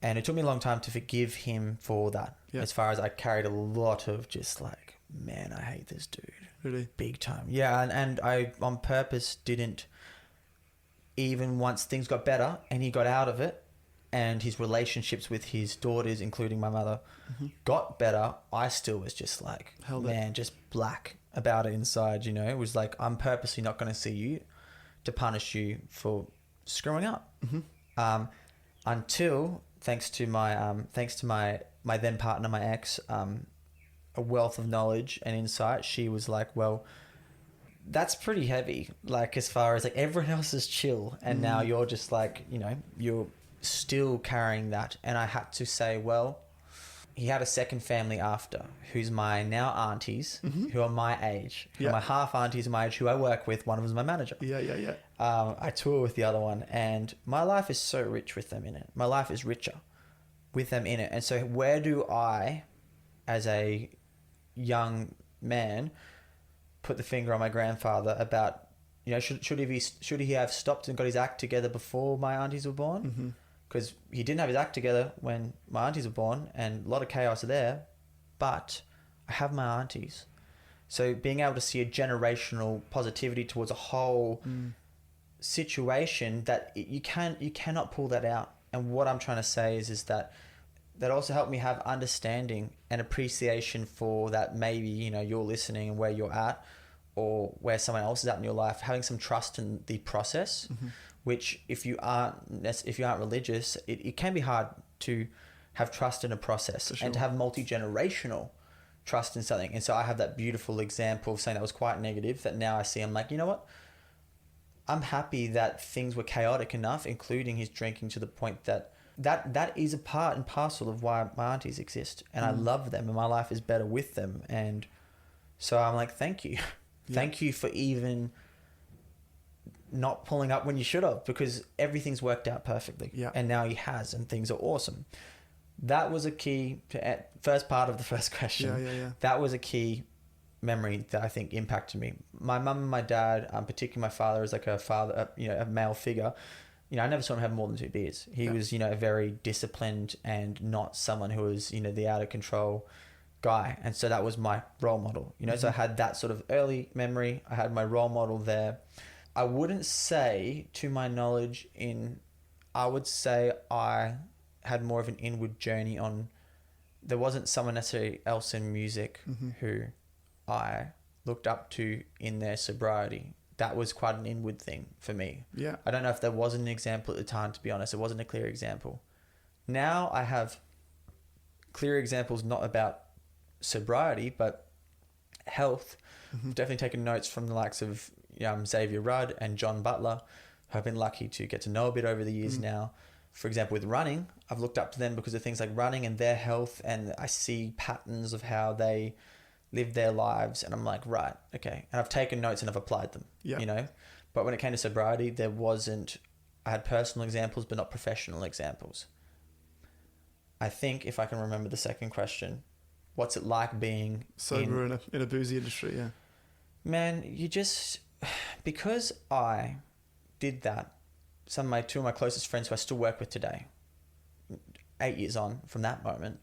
And it took me a long time to forgive him for that. As far as I carried a lot of just like, man, I hate this dude. Really? Big time. Yeah. And I, on purpose, didn't, even once things got better and he got out of it and his relationships with his daughters, including my mother, got better, I still was just like, just black about it inside, you know. It was like, I'm purposely not going to see you to punish you for screwing up. Until, thanks to my then partner, my ex, a wealth of knowledge and insight, she was like, well, that's pretty heavy. Like, as far as like everyone else is chill and now you're just like, you know, you're still carrying that. And I had to say, well, he had a second family after, who's my now aunties, who are my age, who are my half aunties my age, who I work with. One of them is my manager. I tour with the other one, and my life is so rich with them in it. My life is richer with them in it. And so where do I, as a young man, put the finger on my grandfather about, you know, should he have stopped and got his act together before my aunties were born? Because he didn't have his act together when my aunties were born, and a lot of chaos there, but I have my aunties. So being able to see a generational positivity towards a whole situation, that you cannot pull that out. And what I'm trying to say is that also helped me have understanding and appreciation for that. Maybe, you know, you're listening and where you're at, or where someone else is at in your life, having some trust in the process, which if you aren't religious, it can be hard to have trust in a process and to have multi-generational trust in something. And so I have that beautiful example of something that was quite negative that now I see, I'm like, you know what? I'm happy that things were chaotic enough, including his drinking, to the point that is a part and parcel of why my aunties exist. And I love them and my life is better with them. And so I'm like, thank you. Thank you for even not pulling up when you should have, because everything's worked out perfectly. And now he has, and things are awesome. That was a key to first part of the first question. That was a key memory that I think impacted me. My mum and my dad, particularly my father, is like a male figure. You know, I never saw him have more than 2 beers. He was, you know, a very disciplined and not someone who was, you know, the out of control guy. And so that was my role model, you know. So I had that sort of early memory. I had my role model there. I wouldn't say, to my knowledge, I would say I had more of an inward journey on, there wasn't someone necessarily else in music who I looked up to in their sobriety. That was quite an inward thing for me. I don't know if there was an example at the time, to be honest. It wasn't a clear example. Now I have clear examples, not about sobriety, but health. I've definitely taken notes from the likes of Xavier Rudd and John Butler, who I've been lucky to get to know a bit over the years now. For example, with running, I've looked up to them because of things like running and their health, and I see patterns of how they live their lives, and I'm like, right, okay. And I've taken notes and I've applied them, you know. But when it came to sobriety, I had personal examples, but not professional examples. I think, if I can remember the second question, what's it like being sober in a boozy industry? Man, because I did that, two of my closest friends who I still work with today, 8 years on from that moment,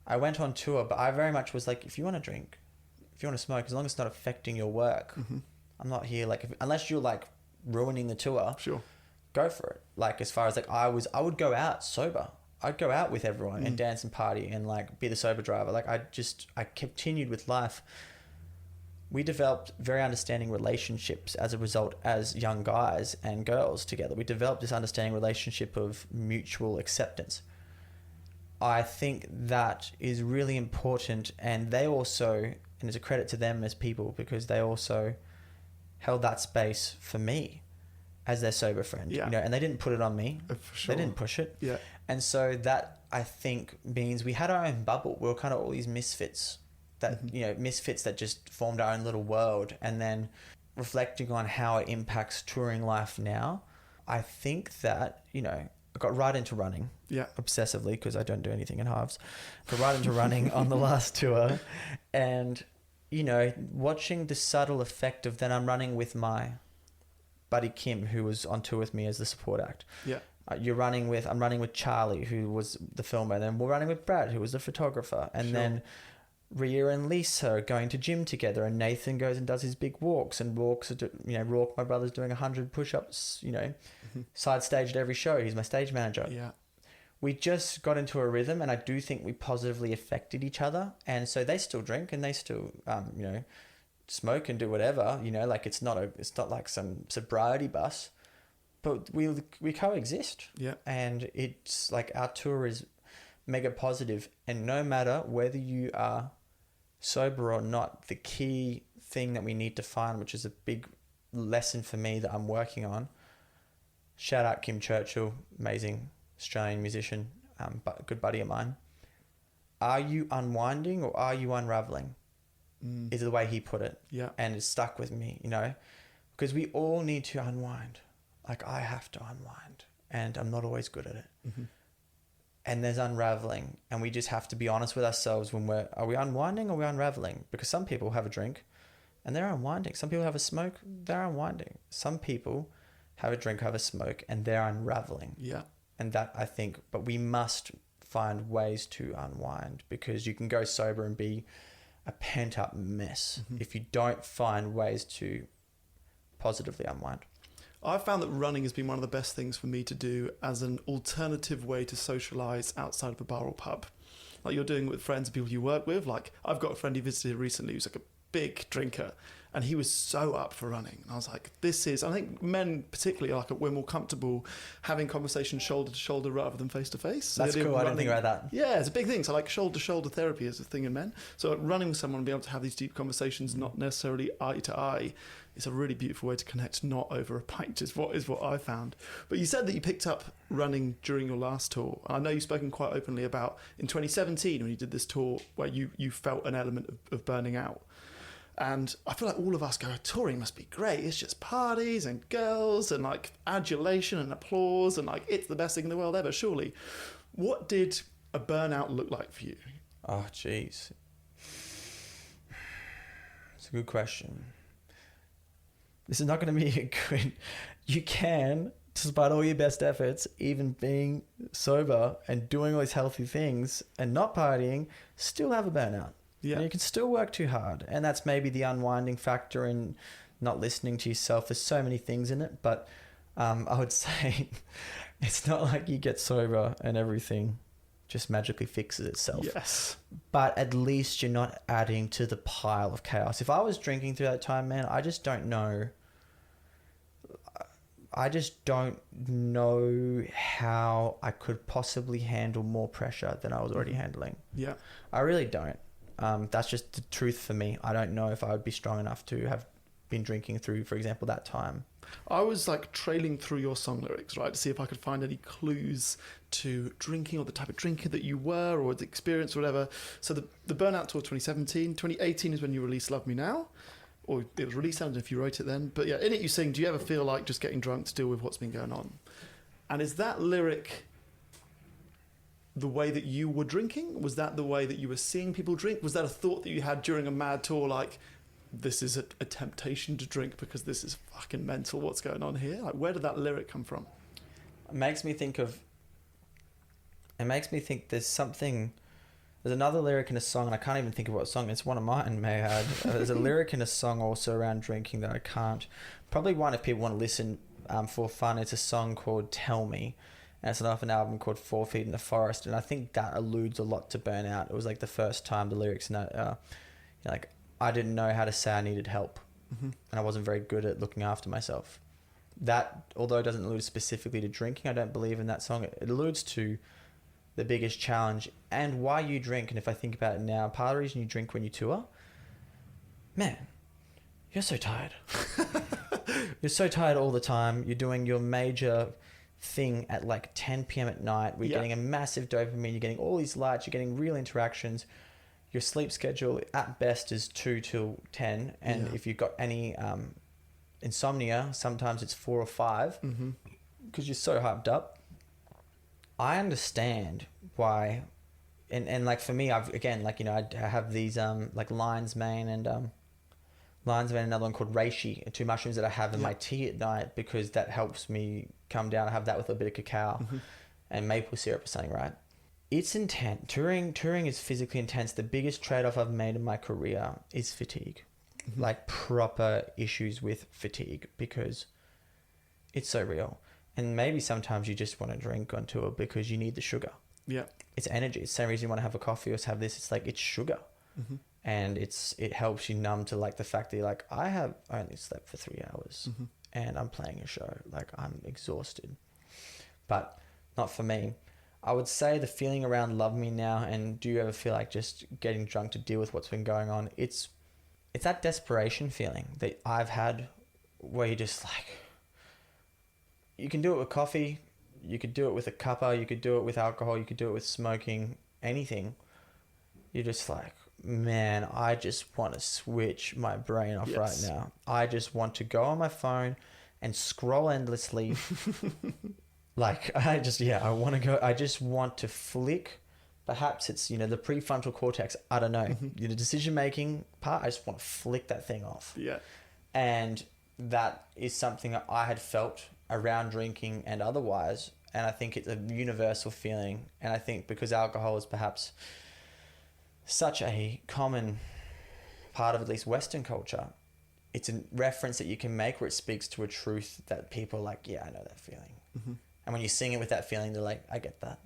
I went on tour, but I very much was like, if you want to drink, if you want to smoke, as long as it's not affecting your work, I'm not here, like, unless you're like ruining the tour, go for it. Like, as far as like, I would go out sober. I'd go out with everyone and dance and party and like be the sober driver. Like I continued with life. We developed very understanding relationships as a result as young guys and girls together. We developed this understanding relationship of mutual acceptance. I think that is really important, and they also, and it's a credit to them as people, because they also held that space for me as their sober friend, you know, and they didn't put it on me. For sure. They didn't push it. Yeah. And so that, I think, means we had our own bubble. We were kind of all these misfits that, you know, misfits that just formed our own little world. And then reflecting on how it impacts touring life now, I think that, you know, I got right into running obsessively, because I don't do anything in halves. Got right into running on the last tour, and, you know, watching the subtle effect of then I'm running with my buddy Kim, who was on tour with me as the support act. Yeah. I'm running with Charlie, who was the filmer, and then we're running with Brad, who was the photographer, and then Ria and Lisa are going to gym together, and Nathan goes and does his big walks, and Rourke, my brother's doing 100 push-ups, you know, side staged every show. He's my stage manager. Yeah. We just got into a rhythm, and I do think we positively affected each other. And so they still drink, and they still, you know, smoke and do whatever, you know, like it's not like some sobriety bus, but we coexist. Yeah. And it's like our tour is mega positive, and no matter whether you are sober or not, the key thing that we need to find, which is a big lesson for me that I'm working on, shout out Kim Churchill, amazing Australian musician, but good buddy of mine. Are you unwinding or are you unraveling? Is the way he put it. Yeah. And it stuck with me, you know, because we all need to unwind. Like I have to unwind, and I'm not always good at it. Mm-hmm. And there's unraveling, and we just have to be honest with ourselves when are we unwinding or are we unraveling? Because some people have a drink and they're unwinding. Some people have a smoke, they're unwinding. Some people have a drink, have a smoke, and they're unraveling. Yeah. And that, I think, but we must find ways to unwind, because you can go sober and be a pent up mess if you don't find ways to positively unwind. I've found that running has been one of the best things for me to do as an alternative way to socialise outside of a bar or pub. Like you're doing it with friends and people you work with. Like I've got a friend who visited recently who's like a big drinker, and he was so up for running. And I was like, I think men particularly are like when more comfortable having conversations shoulder to shoulder rather than face to face. That's cool. I didn't think about that. Yeah, it's a big thing. So like shoulder to shoulder therapy is a thing in men. So running with someone and being able to have these deep conversations, not necessarily eye to eye, is a really beautiful way to connect, not over a pint, is what I found. But you said that you picked up running during your last tour. I know you've spoken quite openly about in 2017 when you did this tour where you felt an element of burning out. And I feel like all of us go, touring must be great. It's just parties and girls and like adulation and applause and like it's the best thing in the world ever, surely. What did a burnout look like for you? Oh, jeez. It's a good question. This is not going to be a good... You can, despite all your best efforts, even being sober and doing all these healthy things and not partying, still have a burnout. Yeah. And you can still work too hard. And that's maybe the unwinding factor in not listening to yourself. There's so many things in it. But I would say it's not like you get sober and everything just magically fixes itself. Yes. But at least you're not adding to the pile of chaos. If I was drinking through that time, man, I just don't know how I could possibly handle more pressure than I was already handling. Yeah. I really don't. That's just the truth for me. I don't know if I would be strong enough to have been drinking through, for example, that time. I was like trailing through your song lyrics, right, to see if I could find any clues to drinking or the type of drinker that you were or the experience or whatever. So the Burnout Tour 2017, 2018 is when you released Love Me Now. Or it was released, I don't know if you wrote it then. But yeah, in it you sing, do you ever feel like just getting drunk to deal with what's been going on? And is that lyric the way that you were drinking? Was that the way that you were seeing people drink? Was that a thought that you had during a mad tour, like, this is a temptation to drink because this is fucking mental, what's going on here? Like, where did that lyric come from? It makes me think there's another lyric in a song, and I can't even think of what song. It's one of mine, may I add. There's a lyric in a song also around drinking that I can't. Probably one if people want to listen for fun. It's a song called Tell Me. And it's off an album called 4 Feet in the Forest. And I think that alludes a lot to burnout. It was like the first time the lyrics, like, I didn't know how to say I needed help. And I wasn't very good at looking after myself. That, although it doesn't allude specifically to drinking, I don't believe in that song. It alludes to the biggest challenge and why you drink. And if I think about it now, part of the reason you drink when you tour, man, you're so tired. You're so tired all the time. You're doing your major thing at like 10 p.m. at night. We're getting a massive dopamine. You're getting all these lights. You're getting real interactions. Your sleep schedule at best is 2 till 10. And if you've got any insomnia, sometimes it's 4 or 5 because you're so hyped up. I understand why. And like for me, I've, again, like, you know, I have these like lion's mane and another one called reishi, 2 mushrooms that I have in my tea at night because that helps me come down. I have that with a bit of cacao and maple syrup or something, right? It's intense. Touring is physically intense. The biggest trade-off I've made in my career is fatigue. Like proper issues with fatigue because it's so real. And maybe sometimes you just want to drink on tour because you need the sugar. Yeah. It's energy. It's the same reason you want to have a coffee or have this. It's like, it's sugar. And it helps you numb to like the fact that you're like, I have only slept for 3 hours and I'm playing a show. Like, I'm exhausted. But not for me. I would say the feeling around Love Me Now and do you ever feel like just getting drunk to deal with what's been going on? It's that desperation feeling that I've had where you just like, you can do it with coffee, you could do it with a cuppa, you could do it with alcohol, you could do it with smoking, anything. You're just like, man, I just want to switch my brain off right now. I just want to go on my phone and scroll endlessly. Like, I want to go, I just want to flick. Perhaps it's, you know, the prefrontal cortex. I don't know. The decision-making part, I just want to flick that thing off. Yeah. And that is something that I had felt around drinking and otherwise. And I think it's a universal feeling. And I think because alcohol is perhaps such a common part of at least Western culture, it's a reference that you can make where it speaks to a truth that people are like, yeah, I know that feeling. And when you sing it with that feeling, they're like, I get that.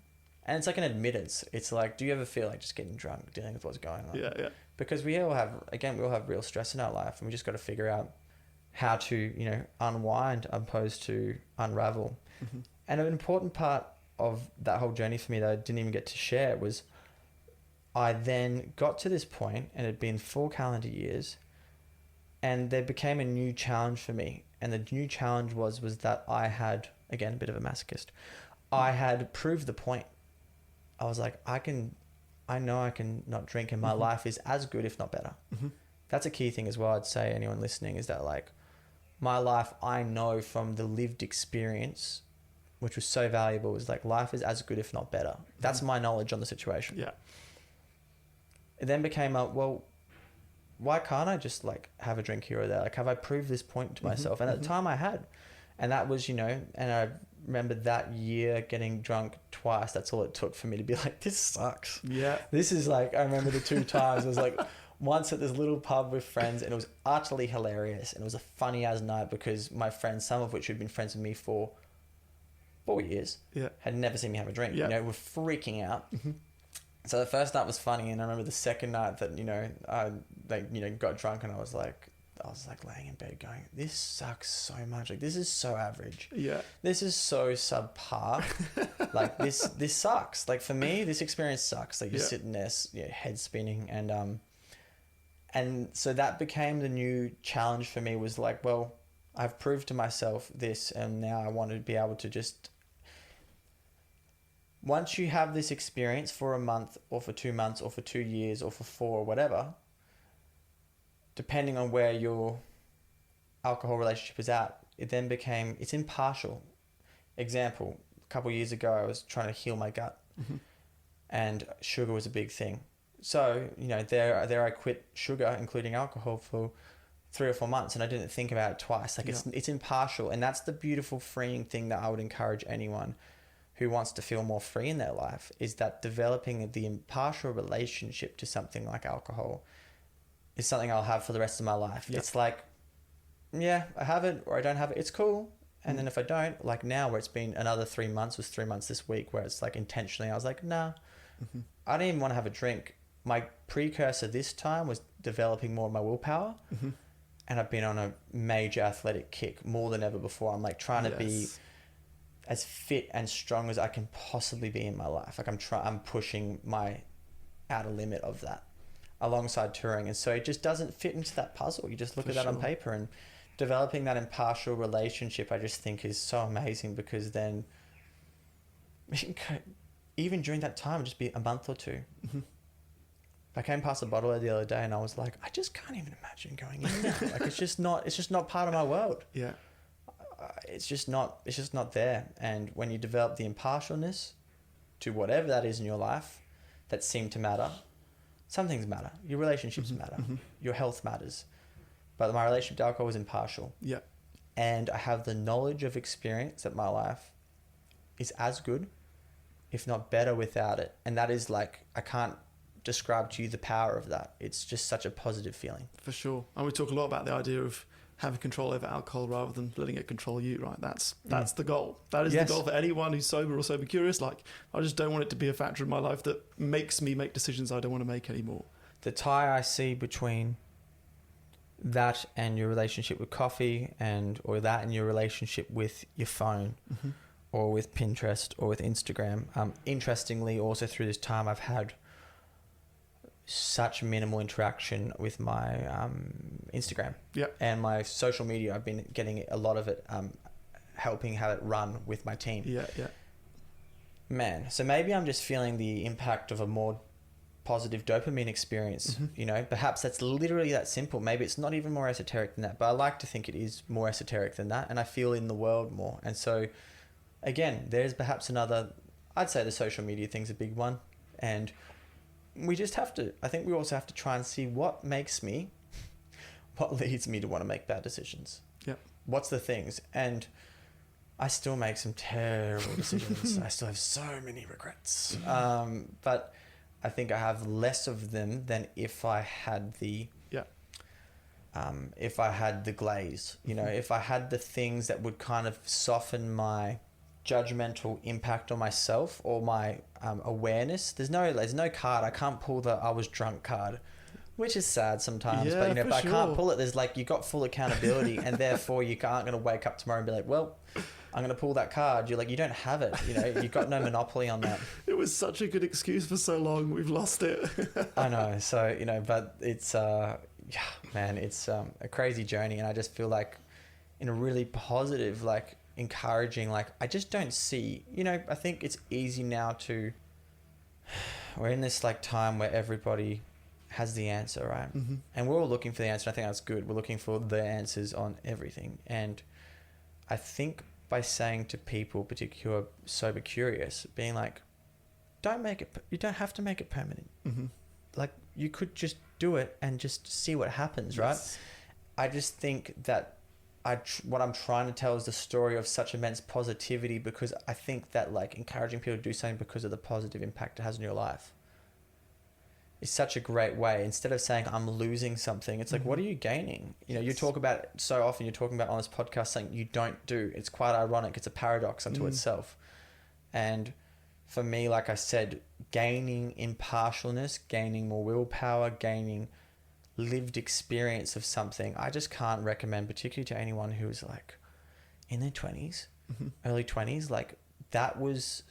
And it's like an admittance. It's like, do you ever feel like just getting drunk, dealing with what's going on? Yeah. Because we all have real stress in our life and we just got to figure out how to, you know, unwind opposed to unravel. And an important part of that whole journey for me that I didn't even get to share was I then got to this point and it had been 4 calendar years and there became a new challenge for me. And the new challenge was that I had, again, a bit of a masochist, I had proved the point. I was like, I know I can not drink and my life is as good, if not better. That's a key thing as well. I'd say anyone listening is that like my life, I know from the lived experience, which was so valuable, is like life is as good, if not better. That's my knowledge on the situation. Yeah. It then became well, why can't I just like have a drink here or there? Like, have I proved this point to myself? And at the time I had, and that was, you know, and I remember that year getting drunk twice. That's all it took for me to be like, this sucks. Yeah. This is like, I remember the 2 times. It was like once at this little pub with friends and it was utterly hilarious. And it was a funny as night because my friends, some of which had been friends with me for 4 years, had never seen me have a drink, you know, were freaking out. So the first night was funny. And I remember the second night that, you know, I like, you know, got drunk and I was like laying in bed going, this sucks so much. Like, this is so average. Yeah. This is so subpar. Like, this sucks. Like, for me, this experience sucks. Like, you're sitting there, you know, head spinning. And so that became the new challenge for me was like, well, I've proved to myself this and now I want to be able to just, once you have this experience for a month or for 2 months or for 2 years or for 4 or whatever, depending on where your alcohol relationship is at, it's impartial. Example, a couple of years ago, I was trying to heal my gut and sugar was a big thing. So, you know, there I quit sugar, including alcohol, for 3 or 4 months and I didn't think about it twice. Like, it's impartial. And that's the beautiful freeing thing that I would encourage anyone who wants to feel more free in their life, is that developing the impartial relationship to something like alcohol is something I'll have for the rest of my life. It's like, yeah, I have it or I don't have it. It's cool. And then if I don't, like now where it's been another 3 months, was 3 months this week, where it's like intentionally, I was like, nah, I don't even want to have a drink. My precursor this time was developing more of my willpower. And I've been on a major athletic kick more than ever before. I'm like trying to be as fit and strong as I can possibly be in my life. Like I'm pushing my outer limit of that alongside touring. And so it just doesn't fit into that puzzle. You just look at that on paper, and developing that impartial relationship, I just think is so amazing, because then even during that time, just be a month or two. I came past a bottle the other day and I was like, I just can't even imagine going in now. Like it's just not part of my world. Yeah. It's just not there. And when you develop the impartialness to whatever that is in your life that seem to matter, some things matter. Your relationships matter. Your health matters. But my relationship to alcohol was impartial. Yeah. And I have the knowledge of experience that my life is as good, if not better, without it. And that is like, I can't describe to you the power of that. It's just such a positive feeling. For sure. And we talk a lot about the idea of having control over alcohol rather than letting it control you, right? That's the goal. That is the goal for anyone who's sober or sober curious. Like, I just don't want it to be a factor in my life that makes me make decisions I don't want to make anymore. The tie I see between that and your relationship with coffee, or that and your relationship with your phone, or with Pinterest or with Instagram. Interestingly, also through this time, I've had such minimal interaction with my Instagram and my social media. I've been getting a lot of it, helping have it run with my team. Man, so maybe I'm just feeling the impact of a more positive dopamine experience. You know, perhaps that's literally that simple. Maybe it's not even more esoteric than that, but I like to think it is more esoteric than that, and I feel in the world more. And so again, there's perhaps another, I'd say the social media thing's a big one, and we just have to, I think we also have to try and see what leads me to want to make bad decisions. What's the things? And I still make some terrible decisions. I still have so many regrets. But I think I have less of them than if I had the glaze, you know, if I had the things that would kind of soften my judgmental impact on myself or my awareness. There's no card. I can't pull the I was drunk card, which is sad sometimes. But you know, if I can't pull it, there's like, you got full accountability, and therefore you aren't going to wake up tomorrow and be like, well, I'm going to pull that card. You're like, you don't have it. You know, you've got no monopoly on that. It was such a good excuse for so long. We've lost it. I know. So, you know, but it's, man, it's a crazy journey. And I just feel like in a really positive, like encouraging, like I just don't see, you know, I think it's easy now we're in this like time where everybody has the answer, right? And we're all looking for the answer. I think that's good. We're looking for the answers on everything. And I think by saying to people, particularly who are sober curious, being like, you don't have to make it permanent. Like you could just do it and just see what happens, right? I just think that what I'm trying to tell is the story of such immense positivity, because I think that like encouraging people to do something because of the positive impact it has on your life is such a great way. Instead of saying I'm losing something, it's like, what are you gaining? You know, you talk about so often, you're talking about on this podcast something you don't do. It's quite ironic. It's a paradox unto itself. And for me, like I said, gaining impartialness, gaining more willpower, gaining lived experience of something, I just can't recommend, particularly to anyone who's like in their 20s, early 20s. Like that was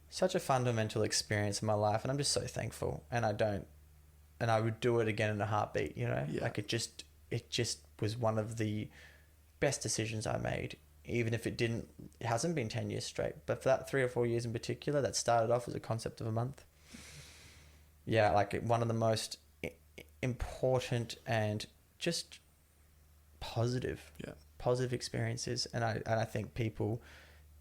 such a fundamental experience in my life, and I'm just so thankful. And I would do it again in a heartbeat, you know? Like it just was one of the best decisions I made, even if it hasn't been 10 years straight, but for that 3 or 4 years in particular, that started off as a concept of a month. Like one of the most important and just positive experiences. And I think people,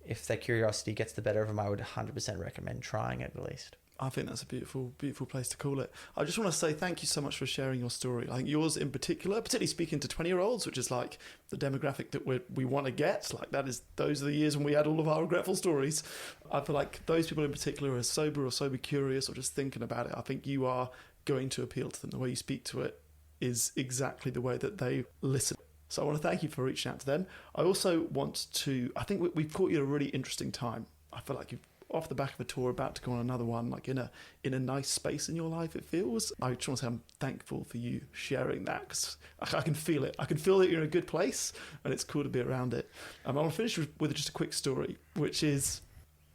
if their curiosity gets the better of them, I would 100% recommend trying it at least. I think that's a beautiful, beautiful place to call it. I just want to say thank you so much for sharing your story. I think yours in particular, particularly speaking to 20-year-olds, which is like the demographic that we want to get. Like those are the years when we had all of our regretful stories. I feel like those people in particular are sober or sober curious or just thinking about it. I think you are going to appeal to them. The way you speak to it is exactly the way that they listen. So I want to thank you for reaching out to them. I also want to, I think we've caught you at a really interesting time. I feel like you've off the back of a tour, about to go on another one, like in a nice space in your life, it feels. I just want to say I'm thankful for you sharing that, because I can feel it. I can feel that you're in a good place, and it's cool to be around it. I want to finish with just a quick story, which is,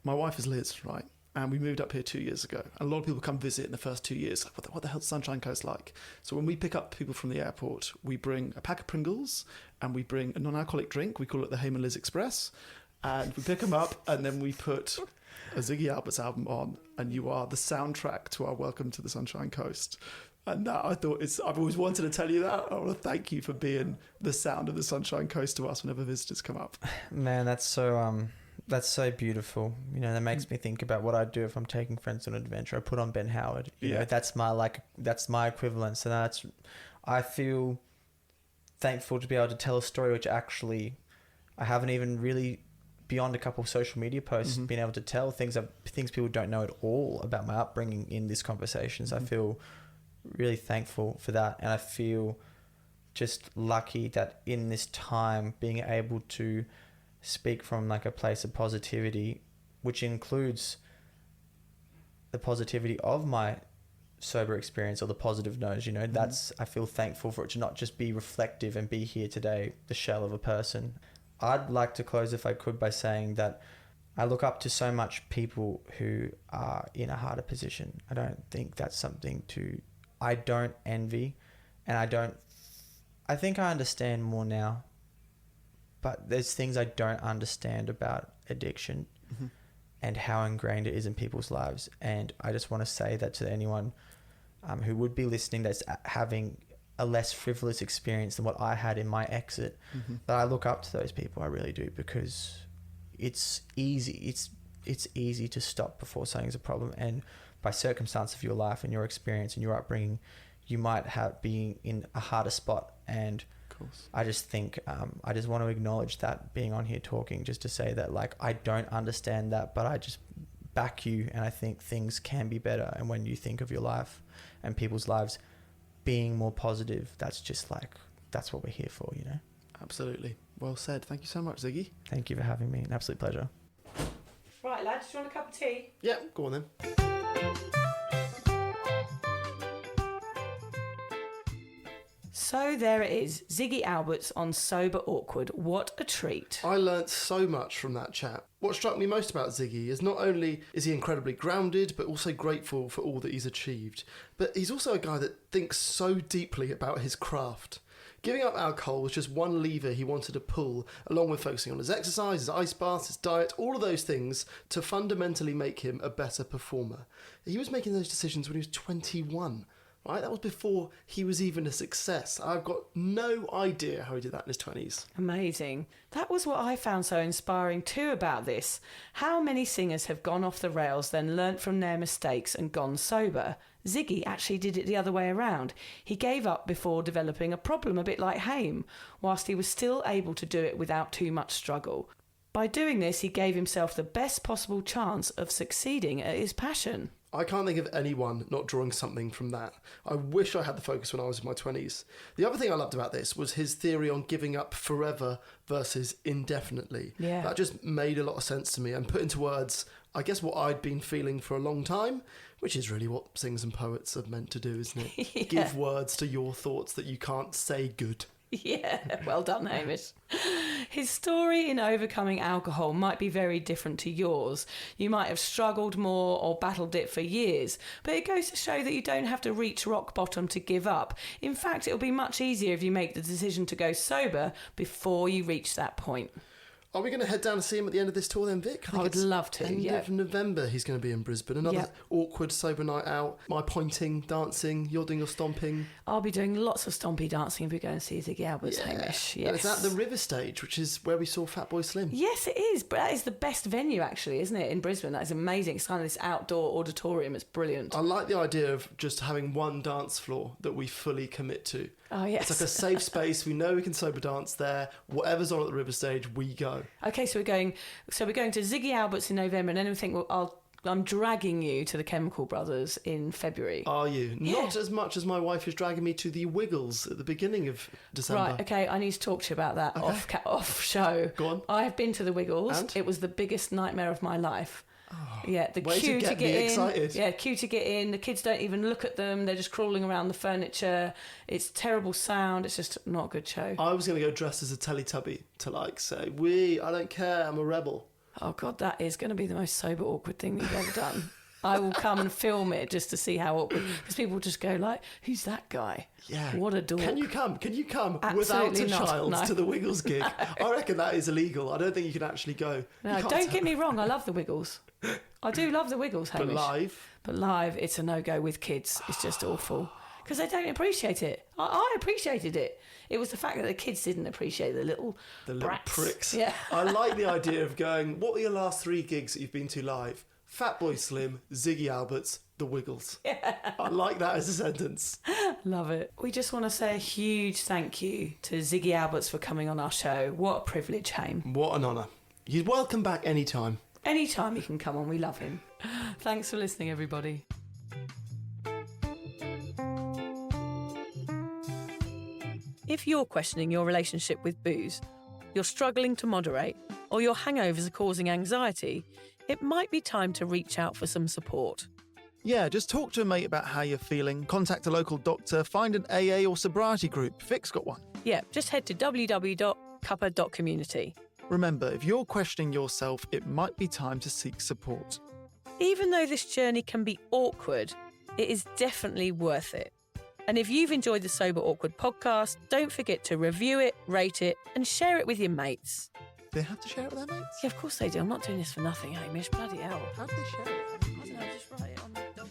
my wife is Liz, right? And we moved up here 2 years ago. And a lot of people come visit in the first 2 years. Like, what the hell's Sunshine Coast like? So when we pick up people from the airport, we bring a pack of Pringles and we bring a non-alcoholic drink. We call it the Heyman Liz Express. And we pick them up, and then we put a Ziggy Alberts album on, and you are the soundtrack to our welcome to the Sunshine Coast. And that, I thought, I've always wanted to tell you that. I want to thank you for being the sound of the Sunshine Coast to us whenever visitors come up. Man, that's so beautiful. You know, that makes me think about what I'd do if I'm taking friends on an adventure. I put on Ben Howard. You know, that's my equivalent. So I feel thankful to be able to tell a story which actually I haven't even really, beyond a couple of social media posts, been able to tell things people don't know at all about my upbringing in this conversation. So I feel really thankful for that, and I feel just lucky that in this time being able to speak from like a place of positivity, which includes the positivity of my sober experience, or the positive notes, you know, that's, I feel thankful for it to not just be reflective and be here today, the shell of a person. I'd like to close, if I could, by saying that I look up to so much people who are in a harder position. I don't think that's something I don't envy, and I think I understand more now, but there's things I don't understand about addiction and how ingrained it is in people's lives. And I just want to say that to anyone who would be listening that's having a less frivolous experience than what I had in my exit, that I look up to those people. I really do, because it's easy. It's easy to stop before something's a problem. And by circumstance of your life and your experience and your upbringing, you might have been in a harder spot. And I just think, I just want to acknowledge that being on here talking, just to say that, like, I don't understand that, but I just back you, and I think things can be better. And when you think of your life and people's lives being more positive, that's just like, that's what we're here for, you know? Absolutely. Well said. Thank you so much, Ziggy. Thank you for having me. An absolute pleasure. Right, lads, do you want a cup of tea? Yeah, go on then. So there it is, Ziggy Alberts on Sober Awkward. What a treat. I learnt so much from that chat. What struck me most about Ziggy is not only is he incredibly grounded, but also grateful for all that he's achieved. But he's also a guy that thinks so deeply about his craft. Giving up alcohol was just one lever he wanted to pull, along with focusing on his exercise, his ice baths, his diet, all of those things to fundamentally make him a better performer. He was making those decisions when he was 21. Right, that was before he was even a success. I've got no idea how he did that in his 20s. Amazing. That was what I found so inspiring too about this. How many singers have gone off the rails, then learnt from their mistakes and gone sober? Ziggy actually did it the other way around. He gave up before developing a problem, a bit like Haim, whilst he was still able to do it without too much struggle. By doing this, he gave himself the best possible chance of succeeding at his passion. I can't think of anyone not drawing something from that. I wish I had the focus when I was in my 20s. The other thing I loved about this was his theory on giving up forever versus indefinitely. Yeah. That just made a lot of sense to me and put into words, I guess, what I'd been feeling for a long time, which is really what singers and poets are meant to do, isn't it? Yeah. Give words to your thoughts that you can't say good. Yeah, well done, Hamish. His story in overcoming alcohol might be very different to yours. You might have struggled more or battled it for years, but it goes to show that you don't have to reach rock bottom to give up. In fact, it'll be much easier if you make the decision to go sober before you reach that point. Are we going to head down to see him at the end of this tour then, Vic? I would love to, end of November he's going to be in Brisbane. Another awkward sober night out. My pointing, dancing, you're doing your stomping. I'll be doing lots of stompy dancing if we go and see Ziggy Alberts, Hamish. Yes. And it's at the River Stage, which is where we saw Fatboy Slim. Yes, it is. But that is the best venue, actually, isn't it, in Brisbane? That is amazing. It's kind of this outdoor auditorium. It's brilliant. I like the idea of just having one dance floor that we fully commit to. Oh, yes. It's like a safe space. We know we can sober dance there. Whatever's on at the River Stage, we go. Okay, so we're going to Ziggy Alberts in November, and then we think, well, I'm dragging you to the Chemical Brothers in February. Are you? Not as much as my wife is dragging me to the Wiggles at the beginning of December. Right, okay, I need to talk to you about that off show. Go on. I have been to the Wiggles. And? It was the biggest nightmare of my life. Oh, yeah, the way queue to get me in. excited. Yeah, queue to get in. The kids don't even look at them. They're just crawling around the furniture. It's terrible sound. It's just not a good show. I was going to go dressed as a Teletubby to like say, I don't care, I'm a rebel. Oh God, that is going to be the most sober, awkward thing you've ever done. I will come and film it just to see how awkward, because people just go like, "Who's that guy? Yeah, what a dork." Can you come Absolutely without a not, child no. to the Wiggles gig? I reckon that is illegal. I don't think you can actually go. No, don't get me wrong. I love the Wiggles. I do love the Wiggles, Hamish. But But live, it's a no-go with kids. It's just awful. Because they don't appreciate it. I appreciated it. It was the fact that the kids didn't appreciate the little brats. Pricks. Yeah. I like the idea of going, what were your last 3 gigs that you've been to live? Fatboy Slim, Ziggy Alberts, The Wiggles. Yeah. I like that as a sentence. Love it. We just want to say a huge thank you to Ziggy Alberts for coming on our show. What a privilege, Haim. What an honour. You're welcome back anytime. Anytime he can come on, we love him. Thanks for listening, everybody. If you're questioning your relationship with booze, you're struggling to moderate, or your hangovers are causing anxiety, it might be time to reach out for some support. Yeah, just talk to a mate about how you're feeling, contact a local doctor, find an AA or sobriety group. Vic's got one. Yeah, just head to www.cuppa.community. Remember, if you're questioning yourself, it might be time to seek support. Even though this journey can be awkward, it is definitely worth it. And if you've enjoyed the Sober Awkward podcast, don't forget to review it, rate it, and share it with your mates. They have to share it with their mates? Yeah, of course they do. I'm not doing this for nothing, Hamish. Bloody hell. How do they share it? I don't know, just write it on the document.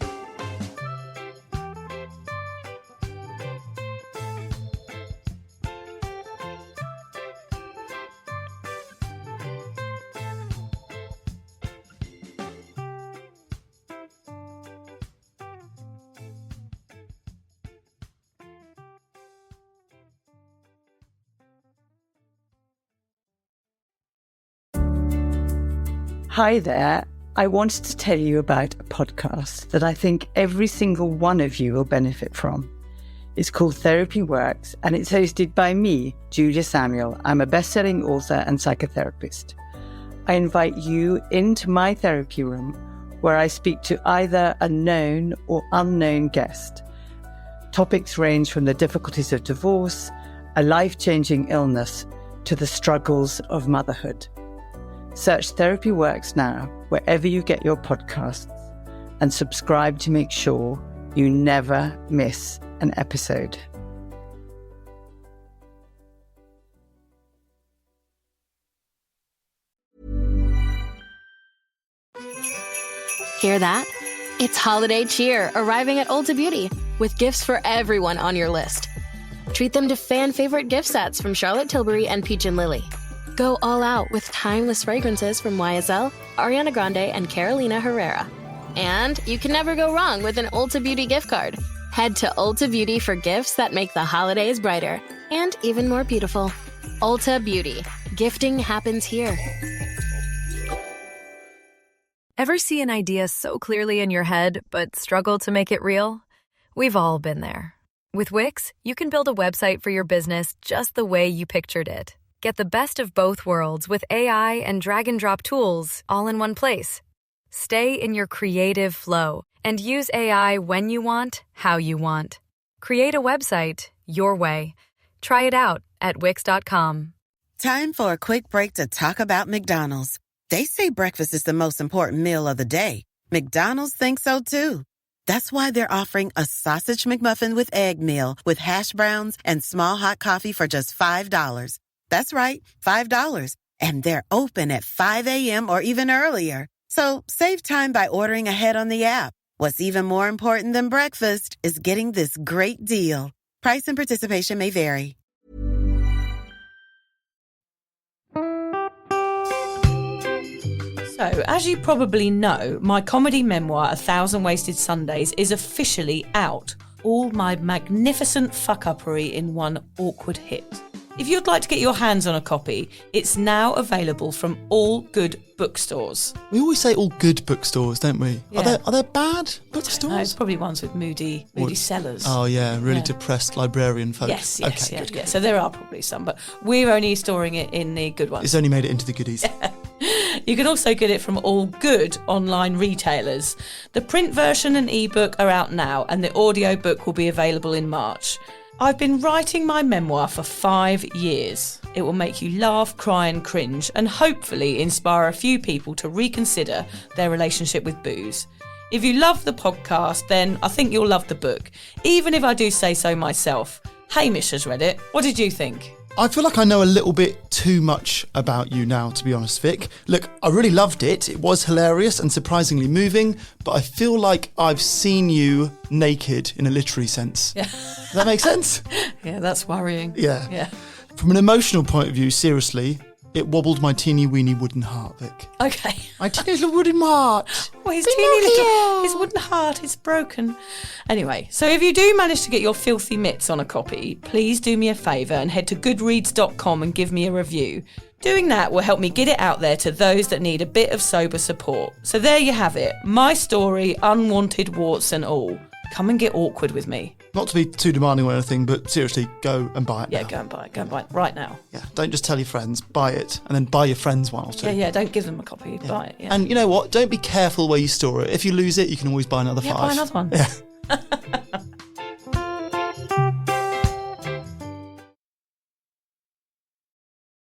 Hi there. I wanted to tell you about a podcast that I think every single one of you will benefit from. It's called Therapy Works, and it's hosted by me, Julia Samuel. I'm a best-selling author and psychotherapist. I invite you into my therapy room where I speak to either a known or unknown guest. Topics range from the difficulties of divorce, a life-changing illness, to the struggles of motherhood. Search Therapy Works now, wherever you get your podcasts, and subscribe to make sure you never miss an episode. Hear that? It's holiday cheer arriving at Ulta Beauty with gifts for everyone on your list. Treat them to fan-favorite gift sets from Charlotte Tilbury and Peach & Lily. Go all out with timeless fragrances from YSL, Ariana Grande, and Carolina Herrera. And you can never go wrong with an Ulta Beauty gift card. Head to Ulta Beauty for gifts that make the holidays brighter and even more beautiful. Ulta Beauty. Gifting happens here. Ever see an idea so clearly in your head, but struggle to make it real? We've all been there. With Wix, you can build a website for your business just the way you pictured it. Get the best of both worlds with AI and drag-and-drop tools all in one place. Stay in your creative flow and use AI when you want, how you want. Create a website your way. Try it out at Wix.com. Time for a quick break to talk about McDonald's. They say breakfast is the most important meal of the day. McDonald's thinks so too. That's why they're offering a sausage McMuffin with egg meal with hash browns and small hot coffee for just $5. That's right, $5. And they're open at 5 a.m. or even earlier. So save time by ordering ahead on the app. What's even more important than breakfast is getting this great deal. Price and participation may vary. So, as you probably know, my comedy memoir, 1,000 Wasted Sundays, is officially out. All my magnificent fuck-uppery in one awkward hit. If you'd like to get your hands on a copy, it's now available from all good bookstores. We always say all good bookstores, don't we? Yeah. Are there bad bookstores? No, it's probably ones with moody sellers. Oh yeah, really depressed librarian folk. Yes, okay, good. So there are probably some, but we're only storing it in the good ones. It's only made it into the goodies. You can also get it from all good online retailers. The print version and ebook are out now, and the audiobook will be available in March. I've been writing my memoir for 5 years. It will make you laugh, cry and cringe, and hopefully inspire a few people to reconsider their relationship with booze. If you love the podcast, then I think you'll love the book, even if I do say so myself. Hamish has read it. What did you think? I feel like I know a little bit too much about you now, to be honest, Vic. Look, I really loved it. It was hilarious and surprisingly moving, but I feel like I've seen you naked in a literary sense. Yeah. Does that make sense? Yeah, that's worrying. Yeah. From an emotional point of view, seriously, it wobbled my teeny weeny wooden heart, Vic. Okay. My teeny little wooden heart. Well, his wooden heart is broken. Anyway, so if you do manage to get your filthy mitts on a copy, please do me a favour and head to goodreads.com and give me a review. Doing that will help me get it out there to those that need a bit of sober support. So there you have it. My story, unwanted warts and all. Come and get awkward with me. Not to be too demanding or anything, but seriously, go and buy it now. Go and buy it. Go and buy it right now. Yeah, don't just tell your friends, buy it, and then buy your friends one or two. Yeah, don't give them a copy, buy it. Yeah. And you know what? Don't be careful where you store it. If you lose it, you can always buy another 5. Buy another one. Yeah.